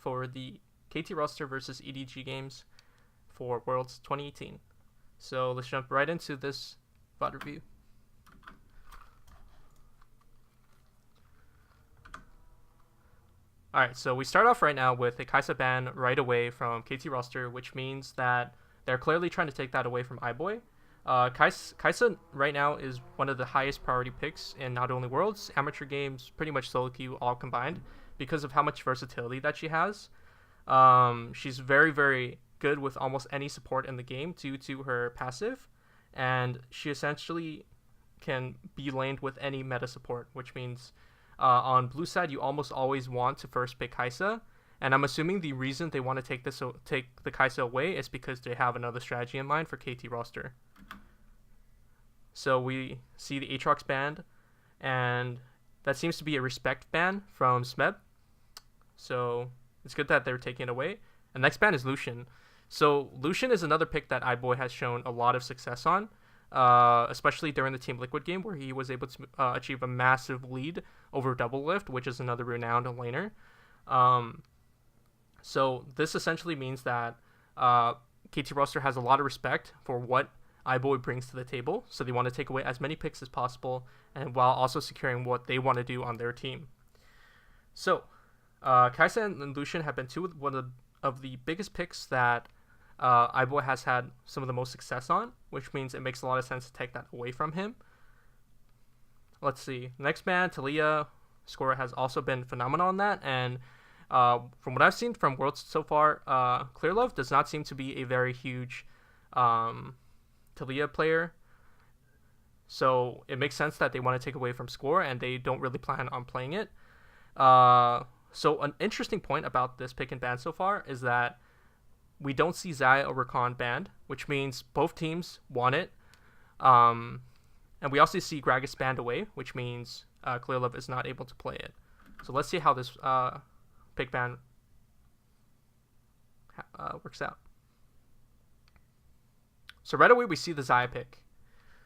for the KT roster versus EDG games for Worlds 2018. So let's jump right into this VOD review. Alright, so we start off right now with a Kai'Sa ban right away from KT roster, which means that they're clearly trying to take that away from iBoy. Kai'Sa right now is one of the highest priority picks in not only Worlds, amateur games, pretty much solo queue all combined, because of how much versatility that she has. She's very, very good with almost any support in the game due to her passive, and she essentially can be laned with any meta support, which means on blue side you almost always want to first pick Kai'Sa, and I'm assuming the reason they want to take the Kai'Sa away is because they have another strategy in mind for KT roster. So we see the Aatrox ban, and that seems to be a respect ban from Smeb. So it's good that they're taking it away. And next ban is Lucian. So Lucian is another pick that iBoy has shown a lot of success on, especially during the Team Liquid game where he was able to achieve a massive lead over Doublelift, which is another renowned laner. So this essentially means that KT roster has a lot of respect for what iBoy brings to the table, so they want to take away as many picks as possible, and while also securing what they want to do on their team. So Kai'Sa and Lucian have been one of the biggest picks that iBoy has had some of the most success on, which means it makes a lot of sense to take that away from him. Let's see. Next ban, Talia score has also been phenomenal on that, and from what I've seen from Worlds so far, Clearlove does not seem to be a very huge Talia player, so it makes sense that they want to take away from score, and they don't really plan on playing it. So an interesting point about this pick and ban so far is that we don't see Xayah or Rakan banned, which means both teams want it. And we also see Gragas banned away, which means Clearlove is not able to play it. So let's see how this pick ban works out. So right away we see the Xayah pick.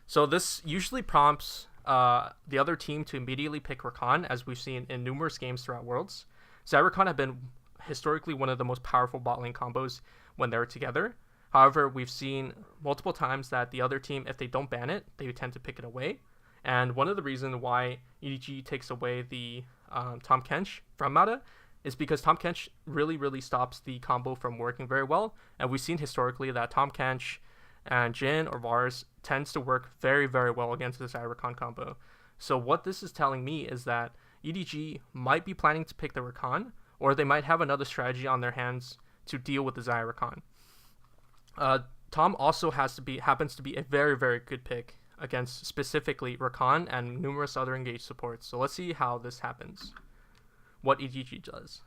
So this usually prompts the other team to immediately pick Rakan, as we've seen in numerous games throughout Worlds. Xayah Rakan have been historically one of the most powerful bot lane combos when they're together. However, we've seen multiple times that the other team, if they don't ban it, they tend to pick it away. And one of the reasons why EDG takes away the Tahm Kench from meta is because Tahm Kench really, really stops the combo from working very well. And we've seen historically that Tahm Kench and Jhin or Varus tends to work very, very well against the Xayah Rakan combo. So what this is telling me is that EDG might be planning to pick the Rakan, or they might have another strategy on their hands to deal with the Xayah Rakan. Tahm also happens to be a very, very good pick against specifically Rakan and numerous other engaged supports. So let's see how this happens, what EDG does.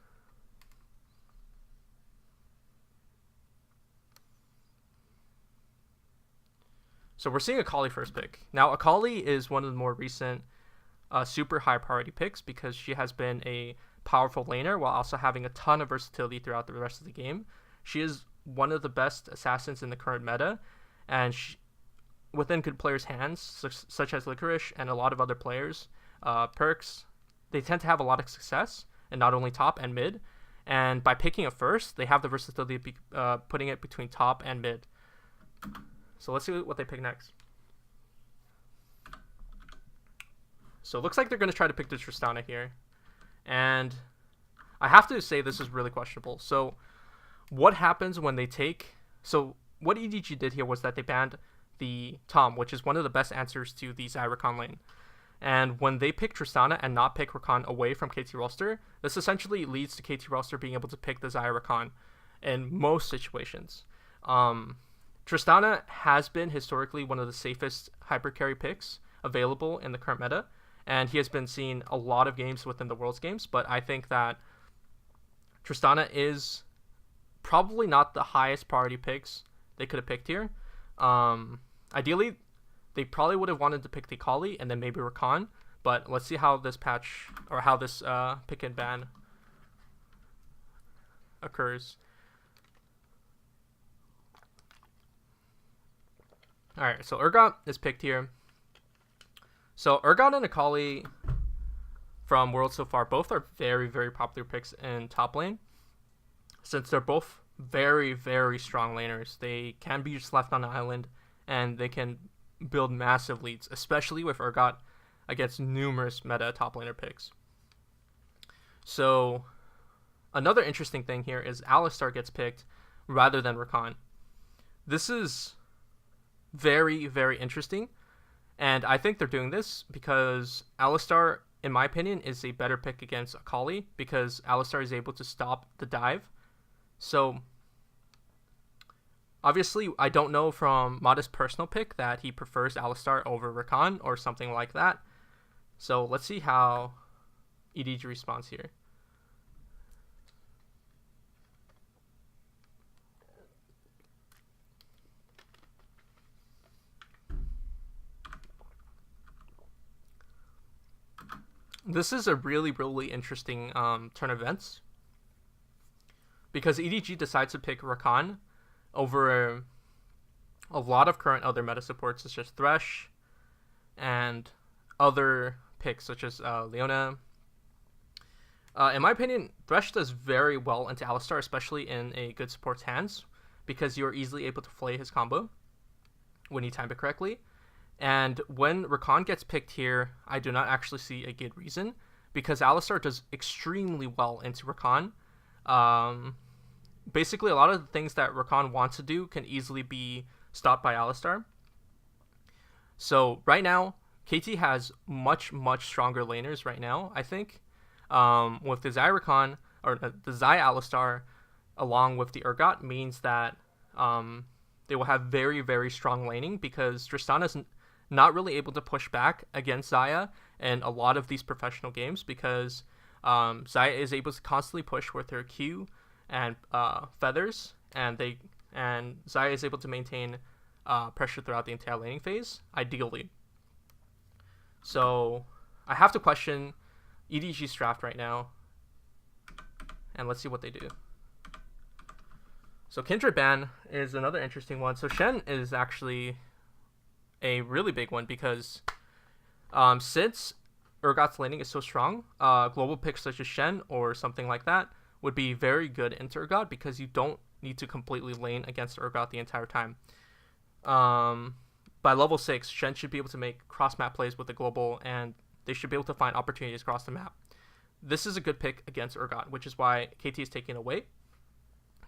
So we're seeing Akali first pick. Now Akali is one of the more recent super high priority picks because she has been a powerful laner while also having a ton of versatility throughout the rest of the game. She is one of the best assassins in the current meta, and within good players' hands, such as Licorice and a lot of other players, Perks, they tend to have a lot of success, and not only top and mid. And by picking it first, they have the versatility of putting it between top and mid. So let's see what they pick next. So it looks like they're going to try to pick the Tristana here. And I have to say this is really questionable. So what happens when they take... So what EDG did here was that they banned the Tahm, which is one of the best answers to the Xayah Rakan lane. And when they pick Tristana and not pick Rakan away from KT roster, this essentially leads to KT roster being able to pick the Xayah Rakan in most situations. Tristana has been historically one of the safest hyper carry picks available in the current meta, and he has been seen a lot of games within the Worlds games, but I think that Tristana is probably not the highest priority picks they could have picked here. Ideally, they probably would have wanted to pick the Akali and then maybe Rakan, but let's see how this patch, or how this pick and ban occurs. Alright, so Urgot is picked here. So Urgot and Akali from Worlds so far, both are very, very popular picks in top lane. since they're both very, very strong laners. They can be just left on the island, and they can build massive leads, especially with Urgot against numerous meta top laner picks. So another interesting thing here is Alistar gets picked rather than Rakan. This is very, very interesting, and I think they're doing this because Alistar, in my opinion, is a better pick against Akali because Alistar is able to stop the dive. So obviously, I don't know from Modest's personal pick that he prefers Alistar over Rakan or something like that. So let's see how EDG responds here. This is a really, really interesting turn of events because EDG decides to pick Rakan over a lot of current other meta supports such as Thresh and other picks such as Leona. In my opinion, Thresh does very well into Alistar, especially in a good support's hands, because you are easily able to flay his combo when you time it correctly. And when Rakan gets picked here, I do not actually see a good reason, because Alistar does extremely well into Rakan. Basically, a lot of the things that Rakan wants to do can easily be stopped by Alistar. So right now, KT has much, much stronger laners right now, I think. With the Xayah Rakan, or the Xayah Alistar, along with the Urgot, means that they will have very, very strong laning, because Tristana's not really able to push back against Xayah in a lot of these professional games, because Xayah is able to constantly push with her Q and feathers, and Xayah is able to maintain pressure throughout the entire laning phase, ideally. So I have to question EDG's draft right now, and let's see what they do. So Kindred ban is another interesting one. So Shen is actually a really big one, because since Urgot's laning is so strong, global picks such as Shen or something like that would be very good into Urgot, because you don't need to completely lane against Urgot the entire time. By level 6, Shen should be able to make cross-map plays with the global, and they should be able to find opportunities across the map. This is a good pick against Urgot, which is why KT is taking away.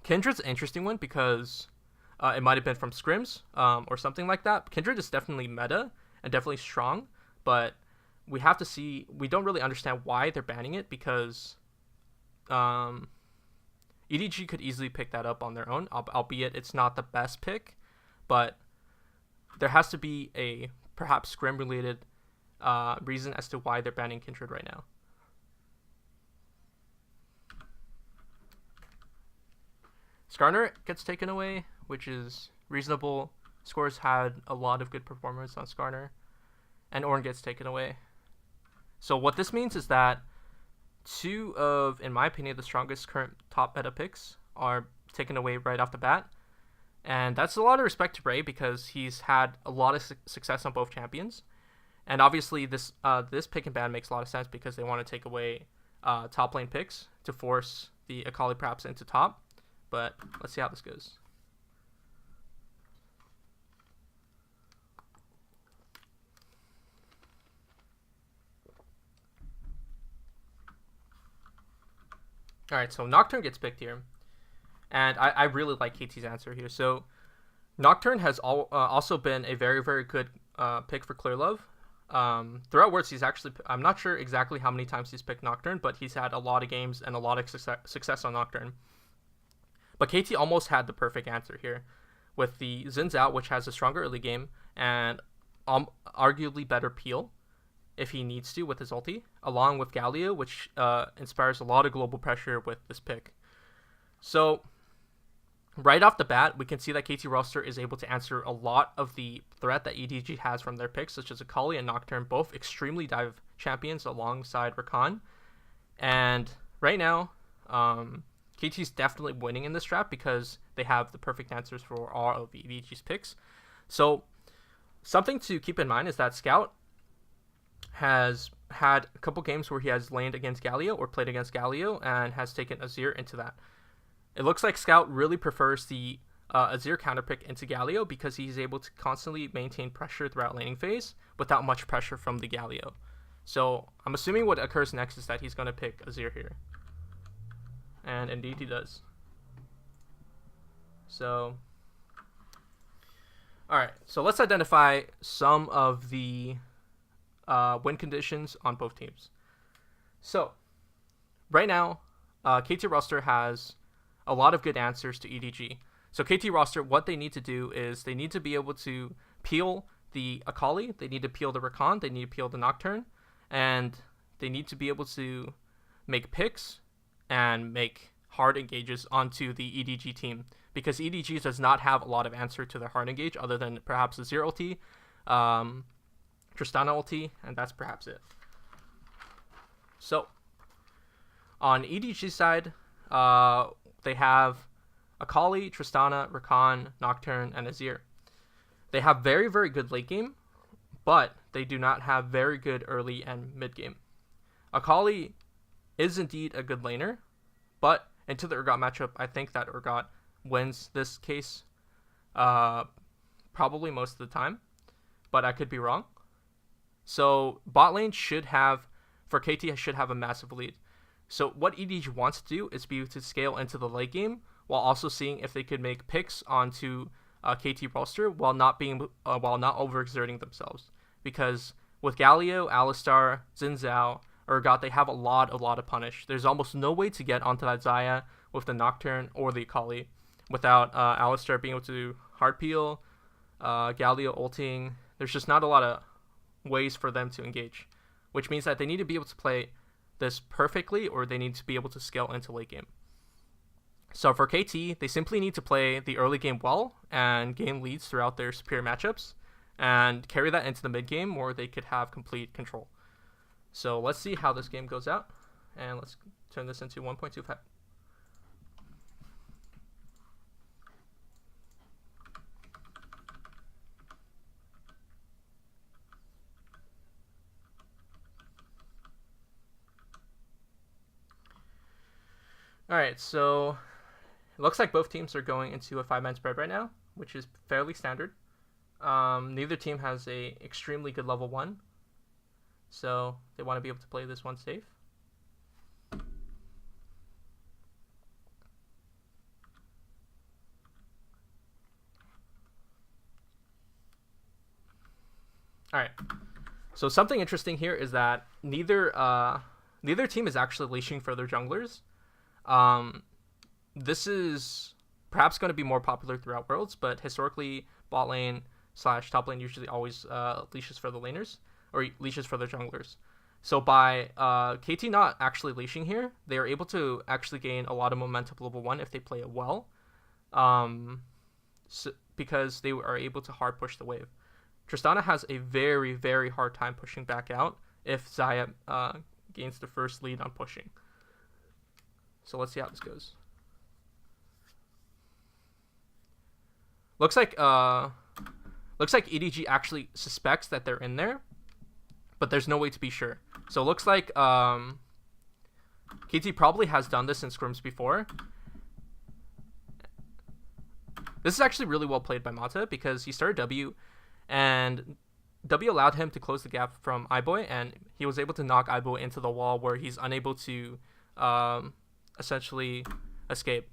Kindred's an interesting one, because it might have been from scrims or something like that. Kindred is definitely meta and definitely strong, but we have to see. We don't really understand why they're banning it, because EDG could easily pick that up on their own, albeit it's not the best pick, but there has to be a perhaps scrim related reason as to why they're banning Kindred right now. Skarner gets taken away, which is reasonable. Scores had a lot of good performance on Skarner, and Ornn gets taken away. So what this means is that two of, in my opinion, the strongest current top meta picks are taken away right off the bat. And that's a lot of respect to Bray, because he's had a lot of success on both champions. And obviously this pick and ban makes a lot of sense, because they want to take away top lane picks to force the Akali perhaps into top. But let's see how this goes. Alright, so Nocturne gets picked here. And I really like KT's answer here. So Nocturne has also been a very, very good pick for Clear Love. Throughout Worlds, he's actually, I'm not sure exactly how many times he's picked Nocturne, but he's had a lot of games and a lot of success on Nocturne. But KT almost had the perfect answer here, with the Xin Zhao, which has a stronger early game and arguably better peel if he needs to with his ulti, along with Galio, which inspires a lot of global pressure with this pick. So right off the bat, we can see that KT roster is able to answer a lot of the threat that EDG has from their picks, such as Akali and Nocturne, both extremely dive champions alongside Rakan. And right now, KT's definitely winning in this draft, because they have the perfect answers for all of EDG's picks. So something to keep in mind is that Scout has had a couple games where he has laned against Galio or played against Galio and has taken Azir into that. It looks like Scout really prefers the Azir counterpick into Galio because he's able to constantly maintain pressure throughout laning phase without much pressure from the Galio. So I'm assuming what occurs next is that he's going to pick Azir here. And indeed he does. So, alright, so let's identify some of the win conditions on both teams. So, right now, KT roster has a lot of good answers to EDG. So KT roster, what they need to do is they need to be able to peel the Akali, they need to peel the Rakan, they need to peel the Nocturne, and they need to be able to make picks and make hard engages onto the EDG team, because EDG does not have a lot of answer to their hard engage other than perhaps a Zero ulti, Tristana ulti, and that's perhaps it. So on EDG side, they have Akali, Tristana, Rakan, Nocturne, and Azir. They have very, very good late game, but they do not have very good early and mid game. Akali is indeed a good laner, but into the Urgot matchup, I think that Urgot wins this case probably most of the time, but I could be wrong. So bot lane should have, for KT, should have a massive lead. So what EDG wants to do is be able to scale into the late game while also seeing if they could make picks onto KT roster while not overexerting themselves. Because with Galio, Alistar, Xin Zhao, Urgot, they have a lot of punish. There's almost no way to get onto that Xayah with the Nocturne or the Akali without Alistar being able to hard peel, Galio ulting. There's just not a lot of ways for them to engage, which means that they need to be able to play this perfectly, or they need to be able to scale into late game. So for KT, they simply need to play the early game well and gain leads throughout their superior matchups and carry that into the mid game where they could have complete control. So let's see how this game goes out, and let's turn this into 1.25. Alright, so it looks like both teams are going into a 5-man spread right now, which is fairly standard. Neither team has a extremely good level 1, so they want to be able to play this one safe. Alright, so something interesting here is that neither team is actually leashing for their junglers. This is perhaps going to be more popular throughout Worlds, but historically, bot lane / top lane usually always leashes for the laners, or leashes for their junglers. So by KT not actually leashing here, they are able to actually gain a lot of momentum level 1 if they play it well, because they are able to hard push the wave. Tristana has a very, very hard time pushing back out if Xayah gains the first lead on pushing. So let's see how this goes. Looks like EDG actually suspects that they're in there, but there's no way to be sure. So it looks like KT probably has done this in scrims before. This is actually really well played by Mata because he started W, and W allowed him to close the gap from iBoy, and he was able to knock iBoy into the wall where he's unable to essentially escape.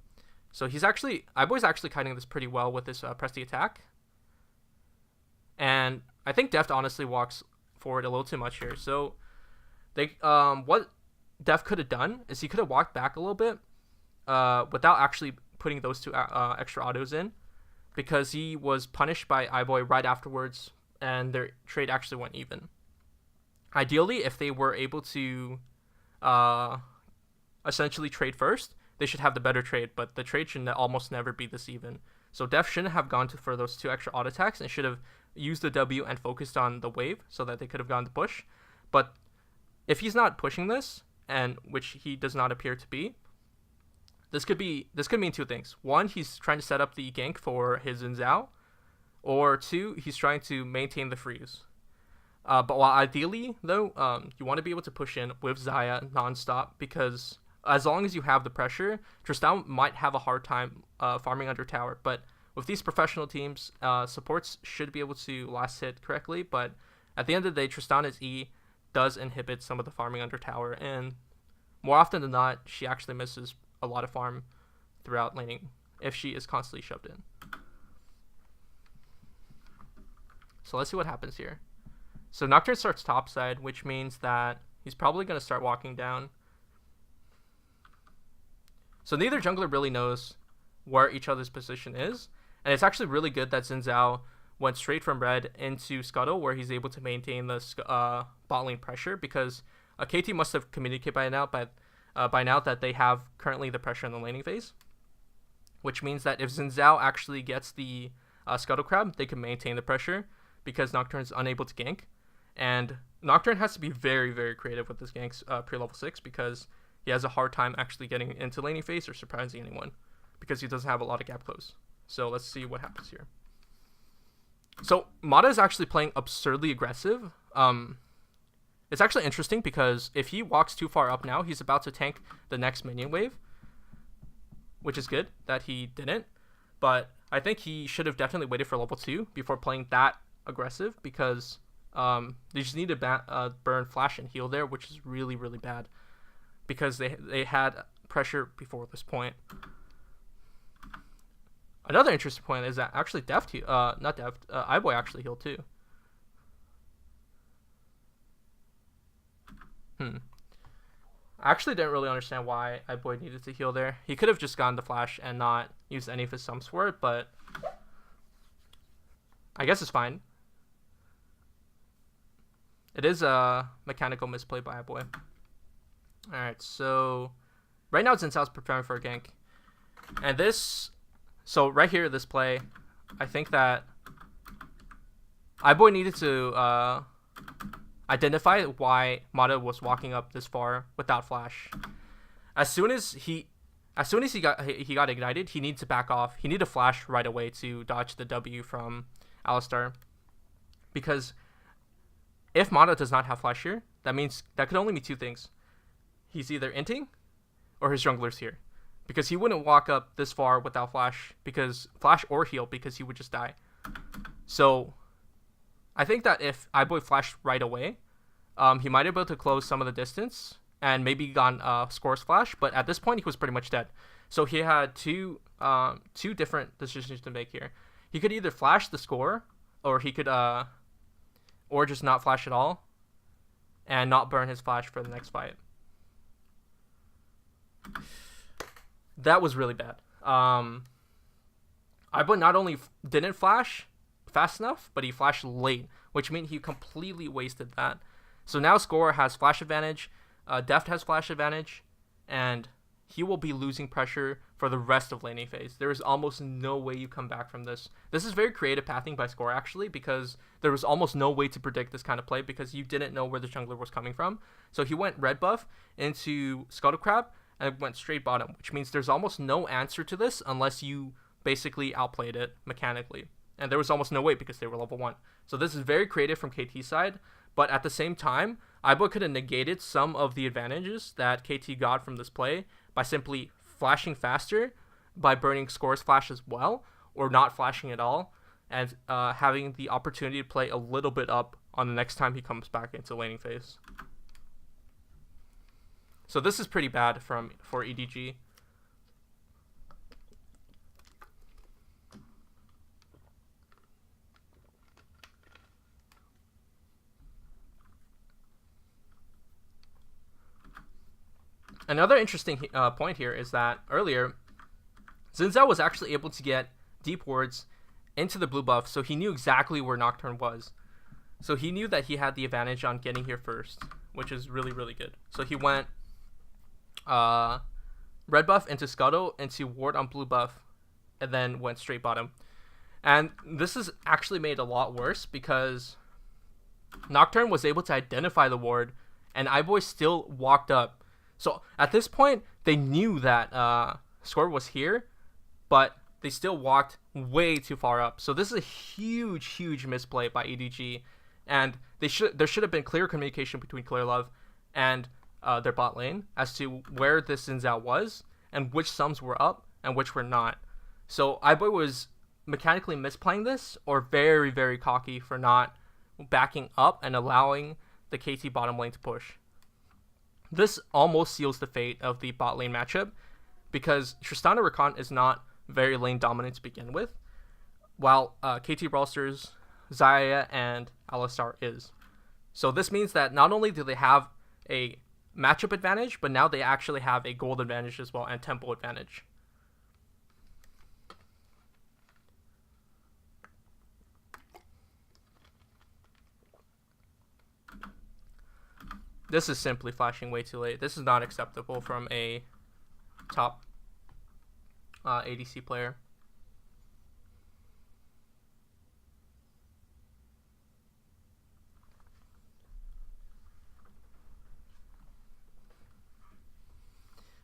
So iBoy's actually kiting this pretty well with this press the attack. And I think Deft honestly walks forward a little too much here. So they what Deft could have done is he could have walked back a little bit without actually putting those two extra autos in, because he was punished by iBoy right afterwards and their trade actually went even. Ideally, if they were able to essentially trade first, they should have the better trade, but the trade should almost never be this even. So Def shouldn't have gone for those two extra auto attacks and should have used the W and focused on the wave so that they could have gone to push. But if he's not pushing this, and which he does not appear to be, this could mean two things. One, he's trying to set up the gank for his Xin Zhao, or two, he's trying to maintain the freeze. But while ideally, though, you want to be able to push in with Xayah nonstop because as long as you have the pressure, Tristan might have a hard time farming under tower. But with these professional teams, supports should be able to last hit correctly. But at the end of the day, Tristana's E does inhibit some of the farming under tower, and more often than not, she actually misses a lot of farm throughout laning if she is constantly shoved in. So let's see what happens here. So Nocturne starts topside, which means that he's probably going to start walking down. So neither jungler really knows where each other's position is, and it's actually really good that Xin Zhao went straight from red into Scuttle, where he's able to maintain the bot lane pressure, because KT must have communicated by now that they have currently the pressure in the laning phase, which means that if Xin Zhao actually gets the Scuttle Crab, they can maintain the pressure because Nocturne is unable to gank. And Nocturne has to be very, very creative with this ganks pre-level 6, because he has a hard time actually getting into laning phase or surprising anyone, because he doesn't have a lot of gap close. So let's see what happens here. So Mata is actually playing absurdly aggressive. It's actually interesting because if he walks too far up now, he's about to tank the next minion wave, which is good that he didn't. But I think he should have definitely waited for level 2 before playing that aggressive, because they just need to burn flash and heal there, which is really, really bad, because they had pressure before this point. Another interesting point is that actually iBoy actually healed too. I actually didn't really understand why iBoy needed to heal there. He could have just gotten the flash and not used any of his sums for it, but I guess it's fine. It is a mechanical misplay by iBoy. Alright, so right now Xin Zhao's preparing for a gank. And so right here, this play, I think that iBoy needed to identify why Mata was walking up this far without flash. As soon as he got ignited, he needs to back off. He needed to flash right away to dodge the W from Alistar, because if Mata does not have flash here, that means that could only mean two things. He's either inting or his jungler's here, because he wouldn't walk up this far without flash or heal, because he would just die. So I think that if iBoy flashed right away, he might have been able to close some of the distance and maybe gone Score's flash, but at this point he was pretty much dead. So he had two different decisions to make here. He could either flash the Score, or he could or just not flash at all and not burn his flash for the next fight. That was really bad. iBoy not only didn't flash fast enough, but he flashed late, which means he completely wasted that. So now Score has flash advantage, Deft has flash advantage, and he will be losing pressure for the rest of laning phase. There is almost no way you come back from this. This is very creative pathing by Score, actually, because there was almost no way to predict this kind of play, because you didn't know where the jungler was coming from. So he went red buff into Scuttle Crab and went straight bottom, which means there's almost no answer to this unless you basically outplayed it mechanically. And there was almost no way, because they were level 1. So this is very creative from KT's side, but at the same time, iBoy could have negated some of the advantages that KT got from this play by simply flashing faster, by burning Score's flash as well, or not flashing at all, and having the opportunity to play a little bit up on the next time he comes back into laning phase. So this is pretty bad for EDG. Another interesting point here is that earlier, Xin Zhao was actually able to get deep wards into the blue buff, so he knew exactly where Nocturne was. So he knew that he had the advantage on getting here first, which is really, really good. So he went red buff into Scuttle, into ward on blue buff, and then went straight bottom. And this is actually made a lot worse, because Nocturne was able to identify the ward, and iBoy still walked up. So at this point, they knew that Score was here, but they still walked way too far up. So this is a huge, huge misplay by EDG, and there should have been clear communication between Clear Love and their bot lane as to where this Xin Zhao was and which sums were up and which were not. So iBoy was mechanically misplaying this, or very, very cocky for not backing up and allowing the KT bottom lane to push. This almost seals the fate of the bot lane matchup, because Tristana Rakan is not very lane dominant to begin with, while KT Brawlstars, Xayah, and Alistar is. So this means that not only do they have a matchup advantage, but now they actually have a gold advantage as well, and tempo advantage. This is simply flashing way too late. This is not acceptable from a top ADC player.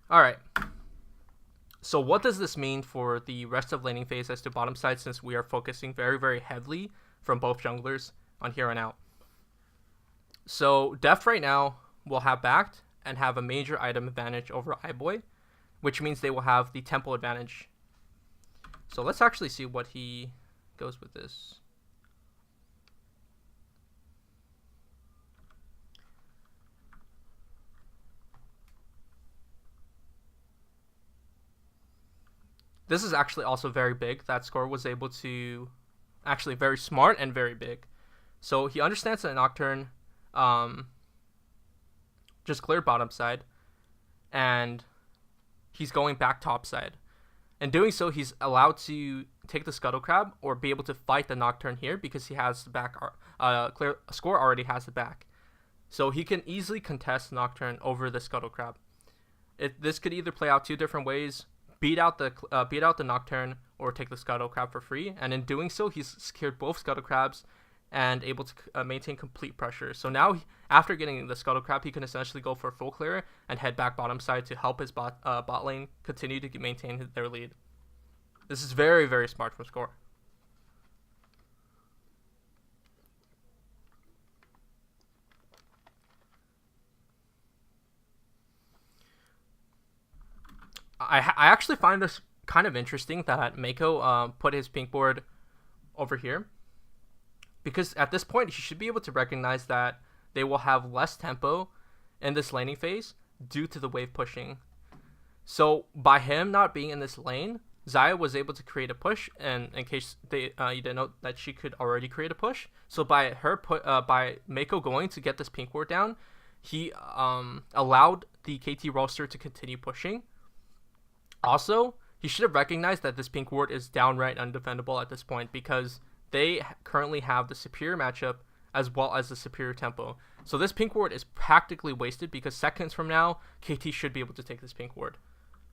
Alright. So what does this mean for the rest of laning phase as to bottom side, since we are focusing very, very heavily from both junglers on here on out? So Deft right now will have backed and have a major item advantage over iBoy, which means they will have the tempo advantage. So let's actually see what he goes with this. This is actually also very big. That score was able to actually very smart and very big. So he understands that Nocturne just cleared bottom side, and he's going back top side. In doing so, he's allowed to take the Scuttle Crab or be able to fight the Nocturne here because he has the back. Clear score already has the back, so he can easily contest Nocturne over the Scuttle Crab. This could either play out two different ways: beat out the Nocturne or take the Scuttle Crab for free. And in doing so, he's secured both Scuttle Crabs and able to maintain complete pressure. So now, after getting the Scuttle Crab, he can essentially go for a full clear and head back bottom side to help his bot lane continue to maintain their lead. This is very, very smart from Score. I actually find this kind of interesting that Mako put his pink board over here, because at this point he should be able to recognize that they will have less tempo in this laning phase due to the wave pushing. So by him not being in this lane, Xayah was able to create a push, and in case you didn't know that she could already create a push. So by by Mako going to get this pink ward down, he allowed the KT roster to continue pushing. Also, he should have recognized that this pink ward is downright undefendable at this point, because they currently have the superior matchup as well as the superior tempo. So this pink ward is practically wasted, because seconds from now, KT should be able to take this pink ward.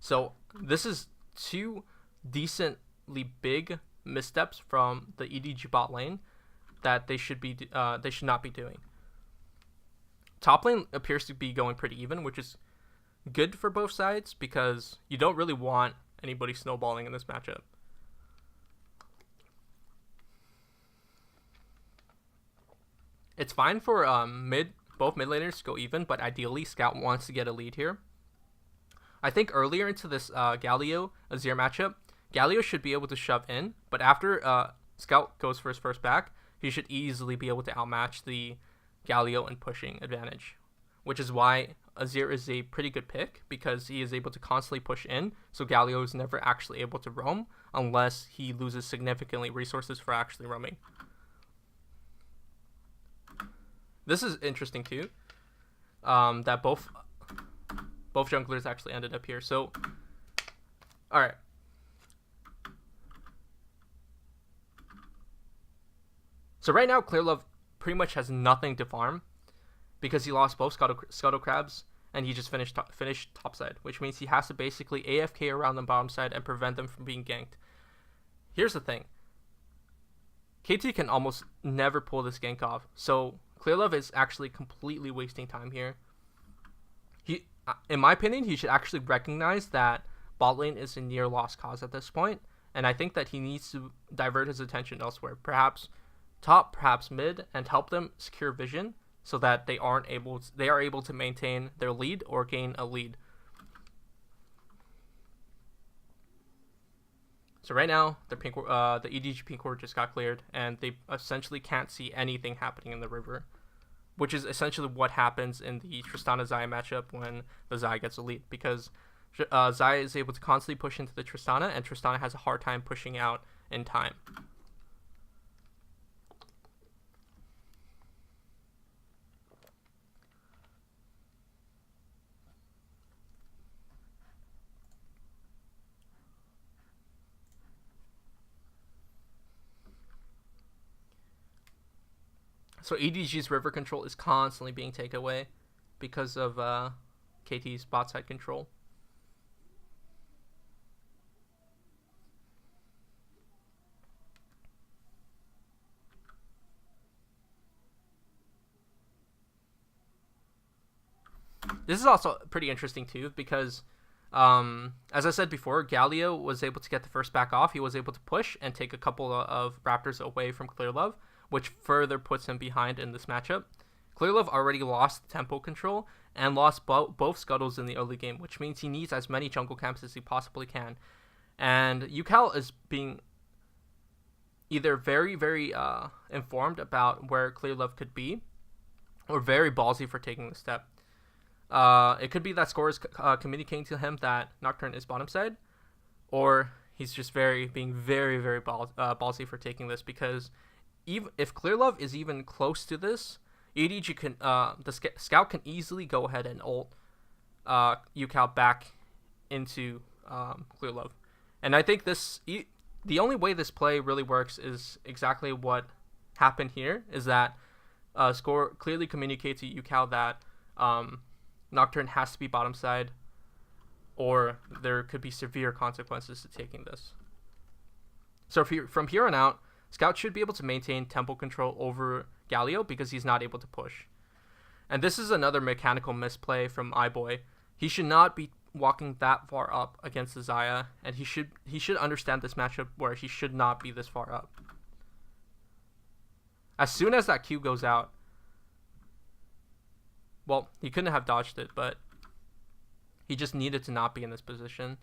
So this is two decently big missteps from the EDG bot lane that they should not be doing. Top lane appears to be going pretty even, which is good for both sides, because you don't really want anybody snowballing in this matchup. It's fine for both mid laners to go even, but ideally Scout wants to get a lead here. I think earlier into this Galio Azir matchup, Galio should be able to shove in, but after Scout goes for his first back, he should easily be able to outmatch the Galio in pushing advantage, which is why Azir is a pretty good pick, because he is able to constantly push in, so Galio is never actually able to roam unless he loses significantly resources for actually roaming. This is interesting too, that both junglers actually ended up here. So, all right. So right now, Clearlove pretty much has nothing to farm, because he lost both Scuttle Crabs, and he just finished topside, which means he has to basically AFK around the bottom side and prevent them from being ganked. Here's the thing. KT can almost never pull this gank off, so Clearlove is actually completely wasting time here. In my opinion, he should actually recognize that bot lane is a near lost cause at this point, and I think that he needs to divert his attention elsewhere, perhaps top, perhaps mid, and help them secure vision, so that they are able to maintain their lead or gain a lead. So right now, the EDG pink ward just got cleared, and they essentially can't see anything happening in the river, which is essentially what happens in the Tristana-Xayah matchup when the Xayah gets a lead, because Xayah is able to constantly push into the Tristana, and Tristana has a hard time pushing out in time. So EDG's river control is constantly being taken away because of KT's bot side control. This is also pretty interesting too, because as I said before, Galio was able to get the first back off. He was able to push and take a couple of Raptors away from Clearlove, which further puts him behind in this matchup. Clearlove already lost tempo control and lost both scuttles in the early game, which means he needs as many jungle camps as he possibly can. And UCal is being either very, very informed about where Clearlove could be, or very ballsy for taking the step. It could be that Score is communicating to him that Nocturne is bottom side, or he's just being very, very ballsy for taking this, because even if Clearlove is even close to this, EDG can the scout can easily go ahead and ult UCal back into Clearlove, and I think the only way this play really works is exactly what happened here. Is that Score clearly communicates to UCal that Nocturne has to be bottom side, or there could be severe consequences to taking this. So from here on out, Scout should be able to maintain tempo control over Galio because he's not able to push. And this is another mechanical misplay from iBoy. He should not be walking that far up against the Xayah, and he should understand this matchup where he should not be this far up. As soon as that Q goes out, well, he couldn't have dodged it, but he just needed to not be in this position.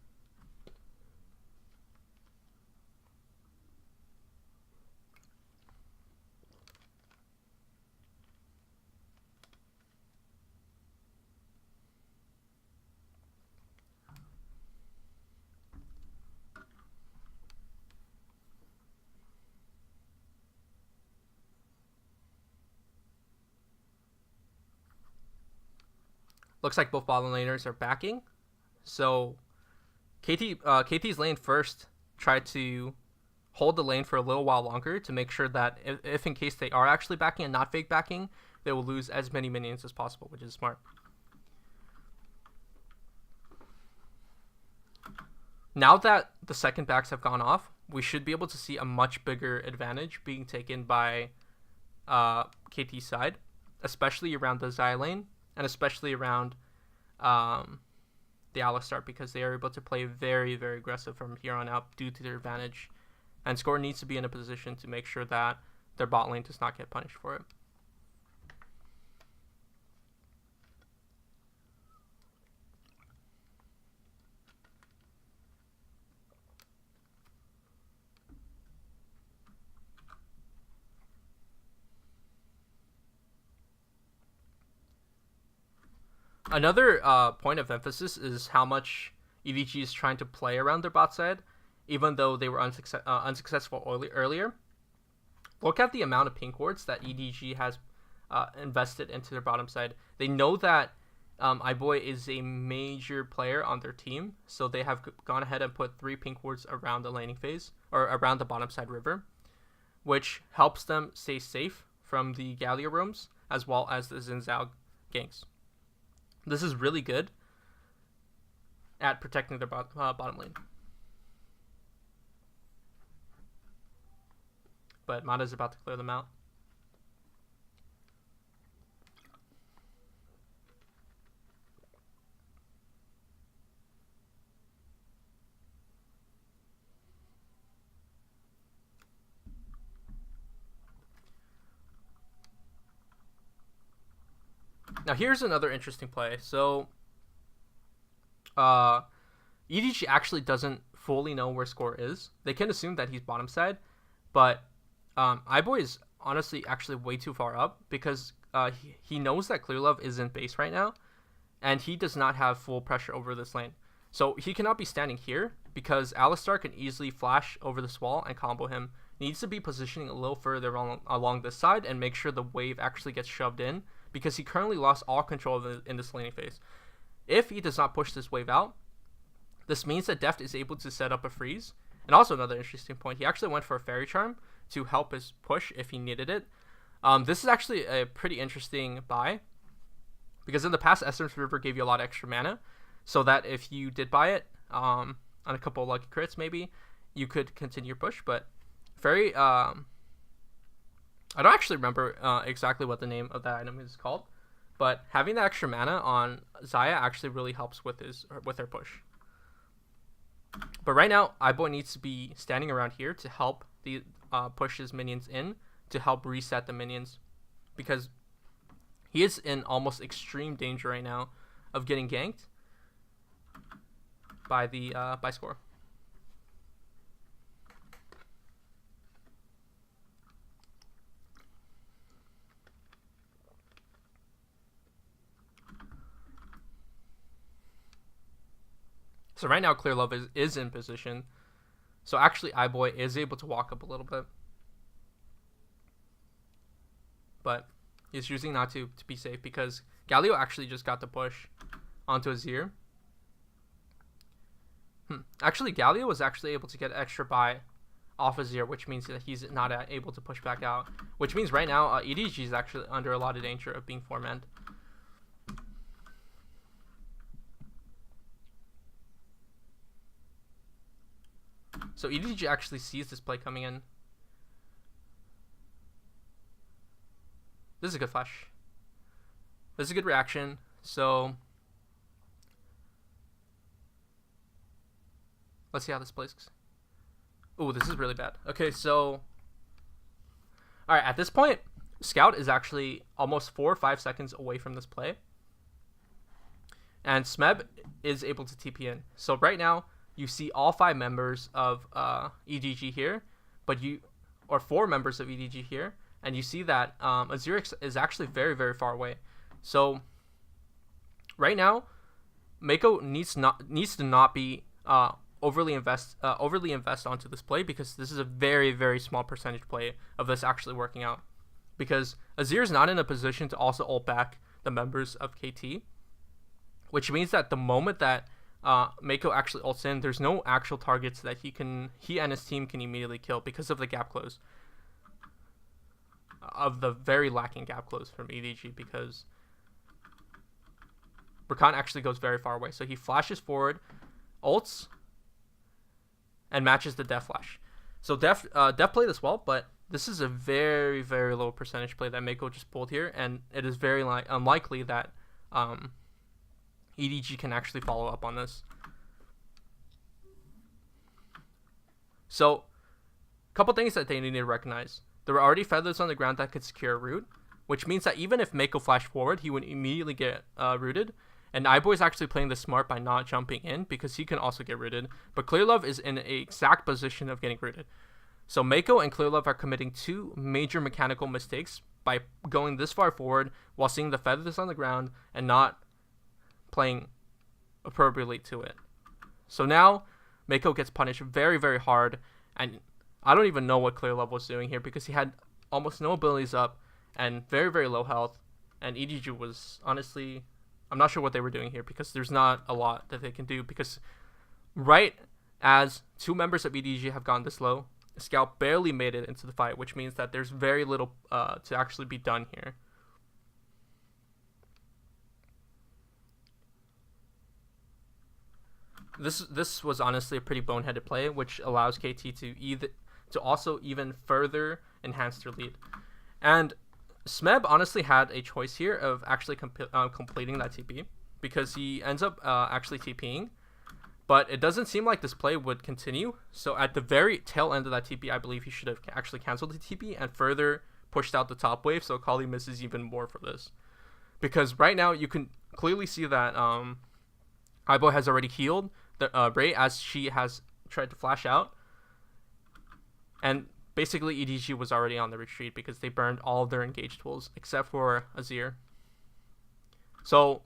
Looks like both bottom laners are backing. So KT's lane first tried to hold the lane for a little while longer to make sure that if in case they are actually backing and not fake backing, they will lose as many minions as possible, which is smart. Now that the second backs have gone off, we should be able to see a much bigger advantage being taken by KT's side, especially around the Xayah lane, and especially around the Alistar, because they are able to play very, very aggressive from here on out due to their advantage. And Score needs to be in a position to make sure that their bot lane does not get punished for it. Another point of emphasis is how much EDG is trying to play around their bot side, even though they were unsuccessful earlier. Look at the amount of pink wards that EDG has invested into their bottom side. They know that iBoy is a major player on their team, so they have gone ahead and put 3 pink wards around the laning phase, or around the bottom side river, which helps them stay safe from the Galio roams, as well as the Xin Zhao ganks. This is really good at protecting their bottom lane. But Mata's about to clear them out. Now here's another interesting play. So EDG actually doesn't fully know where score is. They can assume that he's bottom side, but iBoy is honestly actually way too far up because he knows that Clearlove is in base right now, and he does not have full pressure over this lane. So he cannot be standing here because Alistar can easily flash over this wall and combo him. He needs to be positioning a little further along this side and make sure the wave actually gets shoved in because he currently lost all control in this laning phase. If he does not push this wave out, this means that Deft is able to set up a freeze. And also another interesting point, he actually went for a Fairy Charm to help his push if he needed it. This is actually a pretty interesting buy because in the past, Essence River gave you a lot of extra mana, so that if you did buy it on a couple of lucky crits, maybe you could continue your push. But Fairy, I don't actually remember exactly what the name of that item is called, but having that extra mana on Xayah actually really helps with her push. But right now, iBoy needs to be standing around here to help the push his minions in to help reset the minions, because he is in almost extreme danger right now of getting ganked by the by score. So right now, Clearlove is in position. So actually, iBoy is able to walk up a little bit, but he's choosing not to be safe because Galio actually just got the push onto Azir. Actually, Galio was actually able to get extra buy off Azir, which means that he's not able to push back out. Which means right now, EDG is actually under a lot of danger of being 4-manned. So EDG actually sees this play coming in. This is a good flash. This is a good reaction. So let's see how this plays. Ooh, this is really bad. Okay, so alright, at this point, Scout is actually almost 4 or 5 seconds away from this play. And Smeb is able to TP in. So right now, you see all 5 members of EDG here, or 4 members of EDG here, and you see that Azir is actually very, very far away. So right now, Mako needs to not be overly invest onto this play, because this is a very, very small percentage play of this actually working out. Because Azir is not in a position to also ult back the members of KT, which means that the moment that Mako actually ults in, there's no actual targets that he and his team can immediately kill because of the gap close, of the very lacking gap close from EDG, because Rakan actually goes very far away. So he flashes forward, ults, and matches the Def flash. So Def played this well, but this is a very, very low percentage play that Mako just pulled here, and it is very unlikely that EDG can actually follow up on this. So, a couple things that they need to recognize. There were already feathers on the ground that could secure a root, which means that even if Mako flashed forward, he would immediately get rooted. And iBoy is actually playing this smart by not jumping in because he can also get rooted. But Clearlove is in an exact position of getting rooted. So Mako and Clearlove are committing 2 major mechanical mistakes by going this far forward while seeing the feathers on the ground and not playing appropriately to it. So now Mako gets punished very, very hard, and I don't even know what Clearlove was doing here because he had almost no abilities up and very, very low health, and EDG was honestly, I'm not sure what they were doing here because there's not a lot that they can do, because right as 2 members of EDG have gone this low, Scout barely made it into the fight, which means that there's very little to actually be done here. This was honestly a pretty boneheaded play, which allows KT to also even further enhance their lead. And Smeb honestly had a choice here of actually completing that TP, because he ends up actually TPing, but it doesn't seem like this play would continue. So at the very tail end of that TP, I believe he should have actually canceled the TP and further pushed out the top wave, so Kali misses even more for this. because right now you can clearly see that iBoy has already healed the Ray as she has tried to flash out, and basically EDG was already on the retreat because they burned all of their engaged tools except for Azir. So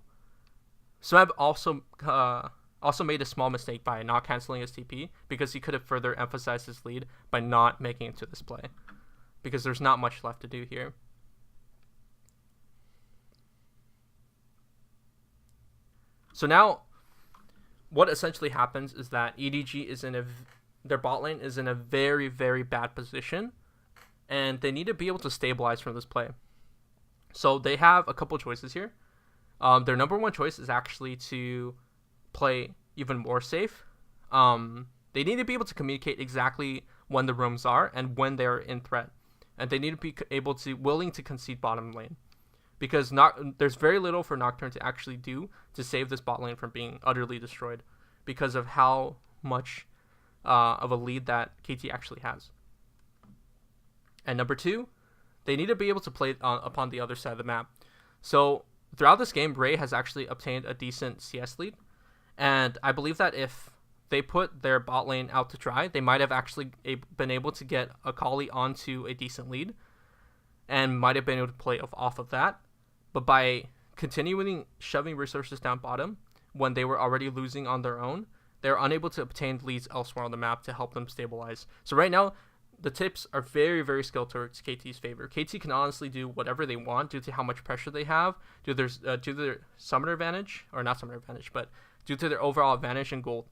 Smeb also made a small mistake by not canceling his TP, because he could have further emphasized his lead by not making it to this play, because there's not much left to do here. So now what essentially happens is that EDG is in their bot lane is in a very, very bad position, and they need to be able to stabilize from this play. So they have a couple choices here. Their number one choice is actually to play even more safe. They need to be able to communicate exactly when the rooms are and when they're in threat, and they need to be willing to concede bottom lane, because there's very little for Nocturne to actually do to save this bot lane from being utterly destroyed, because of how much of a lead that KT actually has. And number two, they need to be able to play upon the other side of the map. So throughout this game, Ray has actually obtained a decent CS lead, and I believe that if they put their bot lane out to dry, they might have actually been able to get Akali onto a decent lead, and might have been able to play off of that. But by continuing shoving resources down bottom when they were already losing on their own, they're unable to obtain leads elsewhere on the map to help them stabilize. So right now, the tips are very, very skilled towards KT's favor. KT can honestly do whatever they want due to how much pressure they have, due to their summoner advantage, or not summoner advantage, but due to their overall advantage in gold.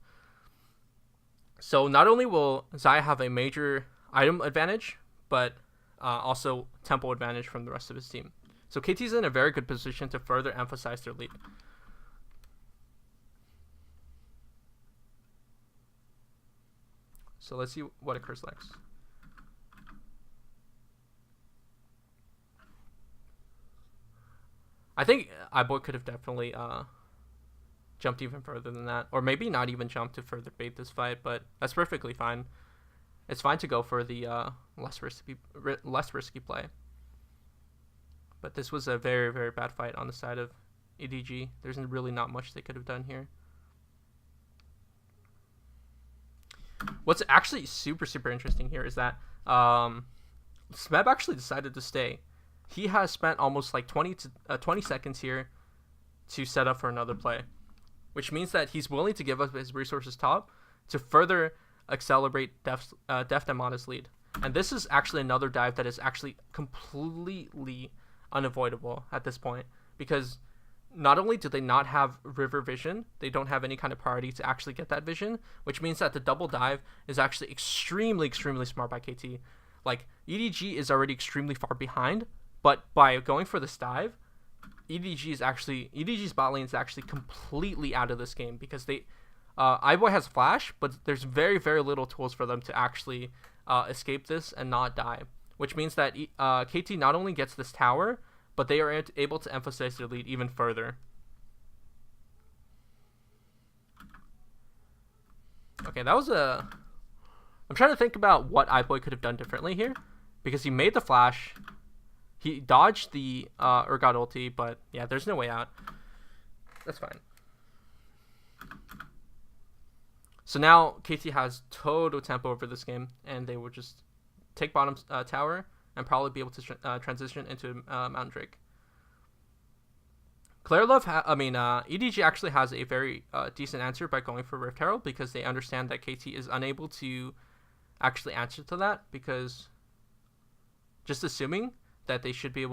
So not only will Xayah have a major item advantage, but also tempo advantage from the rest of his team. So KT's in a very good position to further emphasize their lead. So let's see what occurs next. I think iBoy could have definitely jumped even further than that, or maybe not even jumped to further bait this fight, but that's perfectly fine. It's fine to go for the less risky play. But this was a very, very bad fight on the side of EDG. There's really not much they could have done here. What's actually super, super interesting here is that Smeb actually decided to stay. He has spent almost like 20 seconds here to set up for another play, which means that he's willing to give up his resources top to further accelerate Deft and Mana's lead. And this is actually another dive that is actually completely unavoidable at this point, because not only do they not have river vision, they don't have any kind of priority to actually get that vision, which means that the double dive is actually extremely smart by KT. Like, EDG is already extremely far behind, but by going for this dive, EDG's bot lane is actually completely out of this game, because iBoy has flash, but there's very, very little tools for them to actually escape this and not die, which means that KT not only gets this tower, but they are able to emphasize their lead even further. Okay, that was I'm trying to think about what iBoy could have done differently here, because he made the flash, he dodged the Urgot ulti, but yeah, there's no way out. That's fine. So now KT has total tempo over this game, and they will just take bottom tower and probably be able to transition into Mountain Drake. EDG actually has a very decent answer by going for Rift Herald, because they understand that KT is unable to actually answer to that, because just assuming that they should be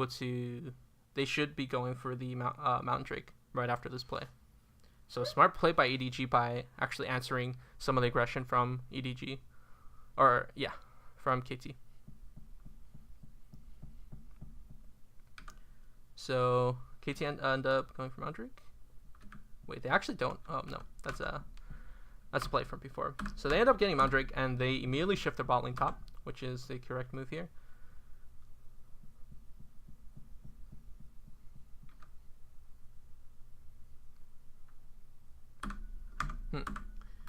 going for the Mountain Drake right after this play. So smart play by EDG by actually answering some of the aggression from EDG, or yeah, from KT. So KT end up going for Mountain Drake. Wait, they actually don't. Oh no, that's a play from before. So they end up getting Mountain Drake, and they immediately shift their bot lane top, which is the correct move here.